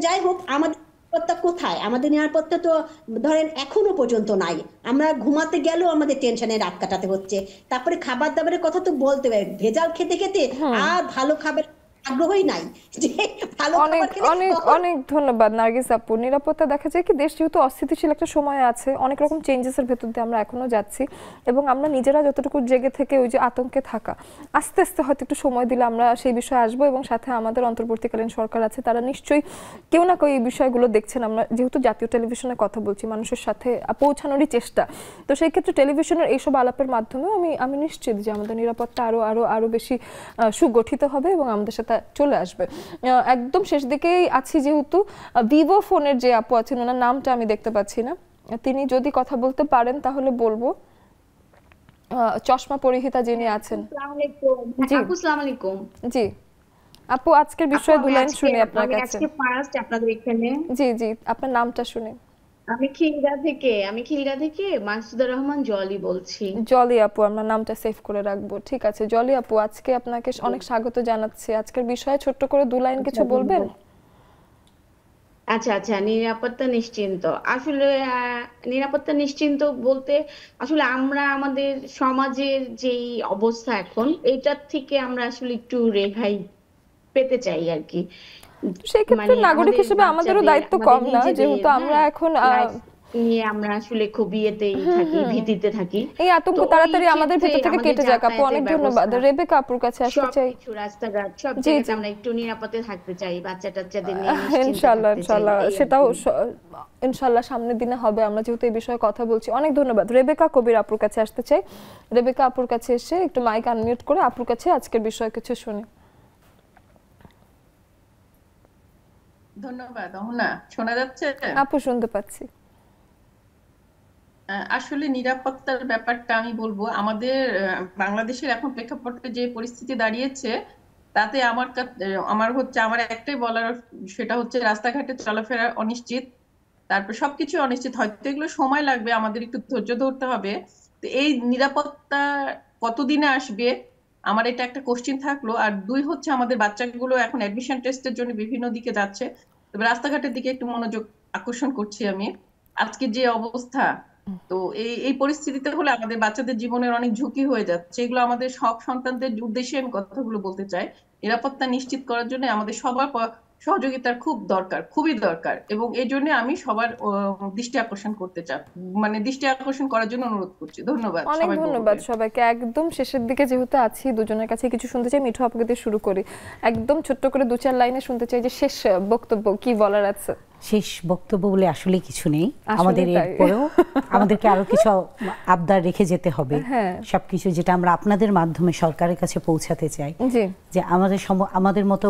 যাই হোক আমাদের নিরাপত্তা কোথায়? আমাদের নিরাপত্তা তো ধরেন এখনো পর্যন্ত নাই। আমরা ঘুমাতে গেলেও আমাদের টেনশনে রাত কাটাতে হচ্ছে। তারপরে খাবার দাবারের কথা তো বলতে হবে, ভেজাল খেতে খেতে আর ভালো খাবার আগ্রহই নাই। অনেক ধন্যবাদ নার্গিস আপু। নিরাপত্তা দেখা যায় কি দেশ যেহেতু অস্থিতিশীল একটা সময় আছে, অনেক রকম চেঞ্জেসের ভেতর দিয়ে আমরা এখনো যাচ্ছি, এবং আমরা নিজেরা যতটুকু জেগে থেকে ওই যে আতঙ্কে থাকা, আস্তে আস্তে হয়তো একটু সময় দিলে আমরা সেই বিষয়ে আসবো, এবং সাথে আমাদের অন্তর্বর্তীকালীন সরকার আছে, তারা নিশ্চয়ই কেউ না কেউ এই বিষয়গুলো দেখছেন। আমরা যেহেতু জাতীয় টেলিভিশনে কথা বলছি, মানুষের সাথে পৌঁছানোরই চেষ্টা, তো সেই ক্ষেত্রে টেলিভিশনের এইসব আলাপের মাধ্যমেও আমি নিশ্চিত যে আমাদের নিরাপত্তা আরো বেশি সুগঠিত হবে এবং আমাদের সাথে চলে আসবে। একদম শেষ দিকেই আছি, যেহেতু ভিভো ফোনের যে আপু আছেন, ওনার নামটা আমি দেখতে পাচ্ছি না, তিনি যদি কথা বলতে পারেন তাহলে বলবো। চশমা পরিহিতা যিনি আছেন, জি আপু আজকের বিষয়ে দু লাইন শুনি আপনার কাছে। জি আপনার নামটা শুনি। আমি খিলগা থেকে মাসুদুর রহমান জলি বলছি। জলি আপু, আমরা নামটা সেভ করে রাখবো। ঠিক আছে জলি আপু, আজকে আপনাকে অনেক স্বাগত জানাচ্ছি। আজকের বিষয়ে ছোট্ট করে দু লাইন কিছু বলবেন? আচ্ছা নিরাপত্তা নিশ্চিন্ত, আসলে নিরাপত্তা নিশ্চিন্ত বলতে আসলে আমরা আমাদের সমাজের যেই অবস্থা এখন, এইটার থেকে আমরা আসলে একটু রেহাই পেতে চাই আর কি। সেই ক্ষেত্রে নাগরিক হিসেবে আমাদেরও দায়িত্ব কম না, যেহেতু আমরা এখন আমরা আসলে খুব ইয়েতেই থাকি, ভীতিতে থাকি। এই আতঙ্ক তাড়াতাড়ি আমাদের ভিতর থেকে কেটে যাক আপু। অনেক ধন্যবাদ। রেবেকা আপুর কাছে আসতে চাই। রাস্তাঘাট সব জায়গাতে আমরা একটু নিরাপদে থাকতে চাই, বাচ্চা-টাচ্চাদের নিয়ে ইনশাআল্লাহ সেটাও ইনশাআল্লাহ সামনের দিনে হবে, আমরা যেহেতু এই বিষয়ে কথা বলছি। অনেক ধন্যবাদ। রেবেকা কবির আপুর কাছে আসতে চাই। রেবেকা আপুর কাছে এসে একটু মাইক আনমিউট করে আপুর কাছে আজকের বিষয় কিছু শুনি। ধন্যবাদ। অহনা শোনা যাচ্ছে? আপু শুনতে পাচ্ছি। আসলে নিরাপত্তার ব্যাপারটা আমি বলবো আমাদের বাংলাদেশের এখন প্রেক্ষাপটে যে পরিস্থিতি দাঁড়িয়েছে তাতে আমার একটাই বলার, সেটা হচ্ছে রাস্তাঘাটে চলাফেরা অনিশ্চিত, তারপর সবকিছু অনিশ্চিত, হয়তো এগুলো সময় লাগবে, আমাদের একটু ধৈর্য ধরতে হবে। তো এই নিরাপত্তা কতদিনে আসবে আমার এটা একটা কোশ্চিন থাকলো। আর দুই হচ্ছে আমাদের বাচ্চাগুলো এখন অ্যাডমিশন টেস্টের জন্য বিভিন্ন দিকে যাচ্ছে, তবে রাস্তাঘাটের দিকে একটু মনোযোগ আকর্ষণ করছি আমি। আজকে যে অবস্থা, তো এই পরিস্থিতিতে হলে আমাদের বাচ্চাদের জীবনের অনেক ঝুঁকি হয়ে যাচ্ছে। এগুলো আমাদের সব সন্তানদের উদ্দেশ্যে আমি কথাগুলো বলতে চাই। নিরাপত্তা নিশ্চিত করার জন্য আমাদের সবার সহযোগিতার খুব দরকার, খুবই দরকার, এবং এই জন্য আমি সবার দৃষ্টি আকর্ষণ করতে চাই, মানে দৃষ্টি আকর্ষণ করার জন্য অনুরোধ করছি। ধন্যবাদ। অনেক ধন্যবাদ সবাইকে। একদম শেষের দিকে যেহেতু আছি, দুজনের কাছে কিছু শুনতে চাই। মিঠু আপুকে দিয়ে শুরু করি, একদম ছোট্ট করে 2-4 লাইনে শুনতে চাই যে শেষ বক্তব্য কি বলার আছে। শেষ বক্তব্য বলে আসলে কিছু নেই, আমাদের এরপরেও আমাদেরকে আরো কিছু আবদার রেখে যেতে হবে। সবকিছু যেটা আমরা আপনাদের মাধ্যমে সরকারের কাছে পৌঁছাতে চাই, যে আমাদের মতো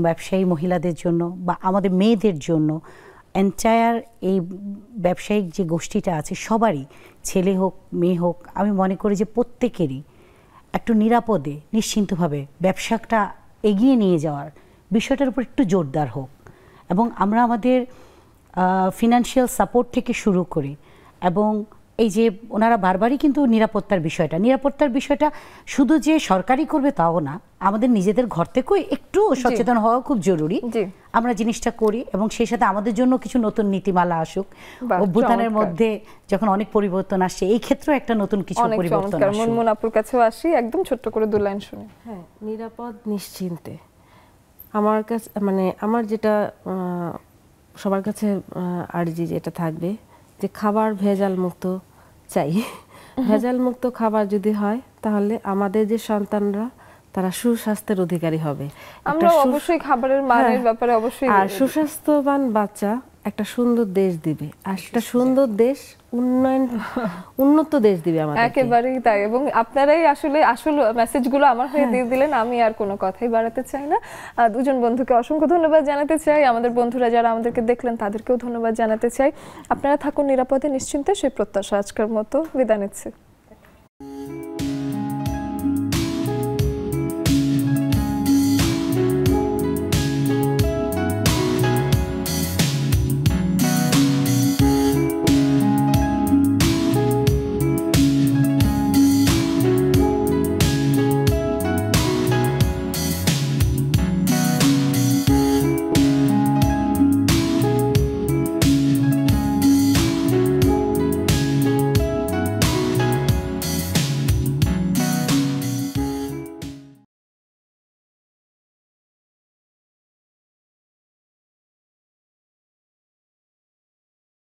ব্যবসায়ী মহিলাদের জন্য বা আমাদের মেয়েদের জন্য এন্টায়ার এই ব্যবসায়িক যে গোষ্ঠীটা আছে সবারই, ছেলে হোক মেয়ে হোক, আমি মনে করি যে প্রত্যেকেরই একটু নিরাপদে নিশ্চিন্তভাবে ব্যবসাটা এগিয়ে নিয়ে যাওয়ার বিষয়টার উপর একটু জোরদার হোক, এবং আমরা আমাদের ফিনান্সিয়াল সাপোর্ট থেকে শুরু করি, এবং এই যে ওনারা বারবারই কিন্তু নিরাপত্তার বিষয়টা শুধু যে সরকারি করবে তাও না, আমাদের নিজেদের ঘর থেকেও একটু সচেতন হওয়া খুব জরুরি। আমরা জিনিসটা করি এবং সেই সাথে আমাদের জন্য কিছু নতুন নীতিমালা আসুক। অভ্যুত্থানের মধ্যে যখন অনেক পরিবর্তন আসছে, এই ক্ষেত্রেও একটা নতুন কিছু পরিবর্তন আসুক। মনমুন আপুর কাছেও আসি, একদম ছোট্ট করে 2 লাইন শুনি। হ্যাঁ, নিরাপদ নিশ্চিন্তে আমার কাছে, মানে আমার যেটা সবার কাছে আর্জি যেটা থাকবে যে খাবার ভেজাল মুক্ত চাই। ভেজাল মুক্ত খাবার যদি হয় তাহলে আমাদের যে সন্তানরা তারা সুস্বাস্থ্যের অধিকারী হবে। আমরা অবশ্যই খাবারের মানের ব্যাপারে অবশ্যই, আর সুস্বাস্থ্যবান বাচ্চা একটা সুন্দর দেশ দিবে, আর একটা সুন্দর দেশ উন্নত দেশ দিবে আমাদের। একেবারেই তাই, এবং আপনারাই আসলে মেসেজগুলো আমার হয়ে দিয়ে দিলেন, আমি আর কোনো কথাই বাড়াতে চাই না। দুজন বন্ধুকে অসংখ্য ধন্যবাদ জানাতে চাই, আমাদের বন্ধুরা যারা আমাদেরকে দেখলেন তাদেরকেও ধন্যবাদ জানাতে চাই। আপনারা থাকুন নিরাপদে নিশ্চিন্তে, সেই প্রত্যাশা আজকের মতো বিদায় নিচ্ছি।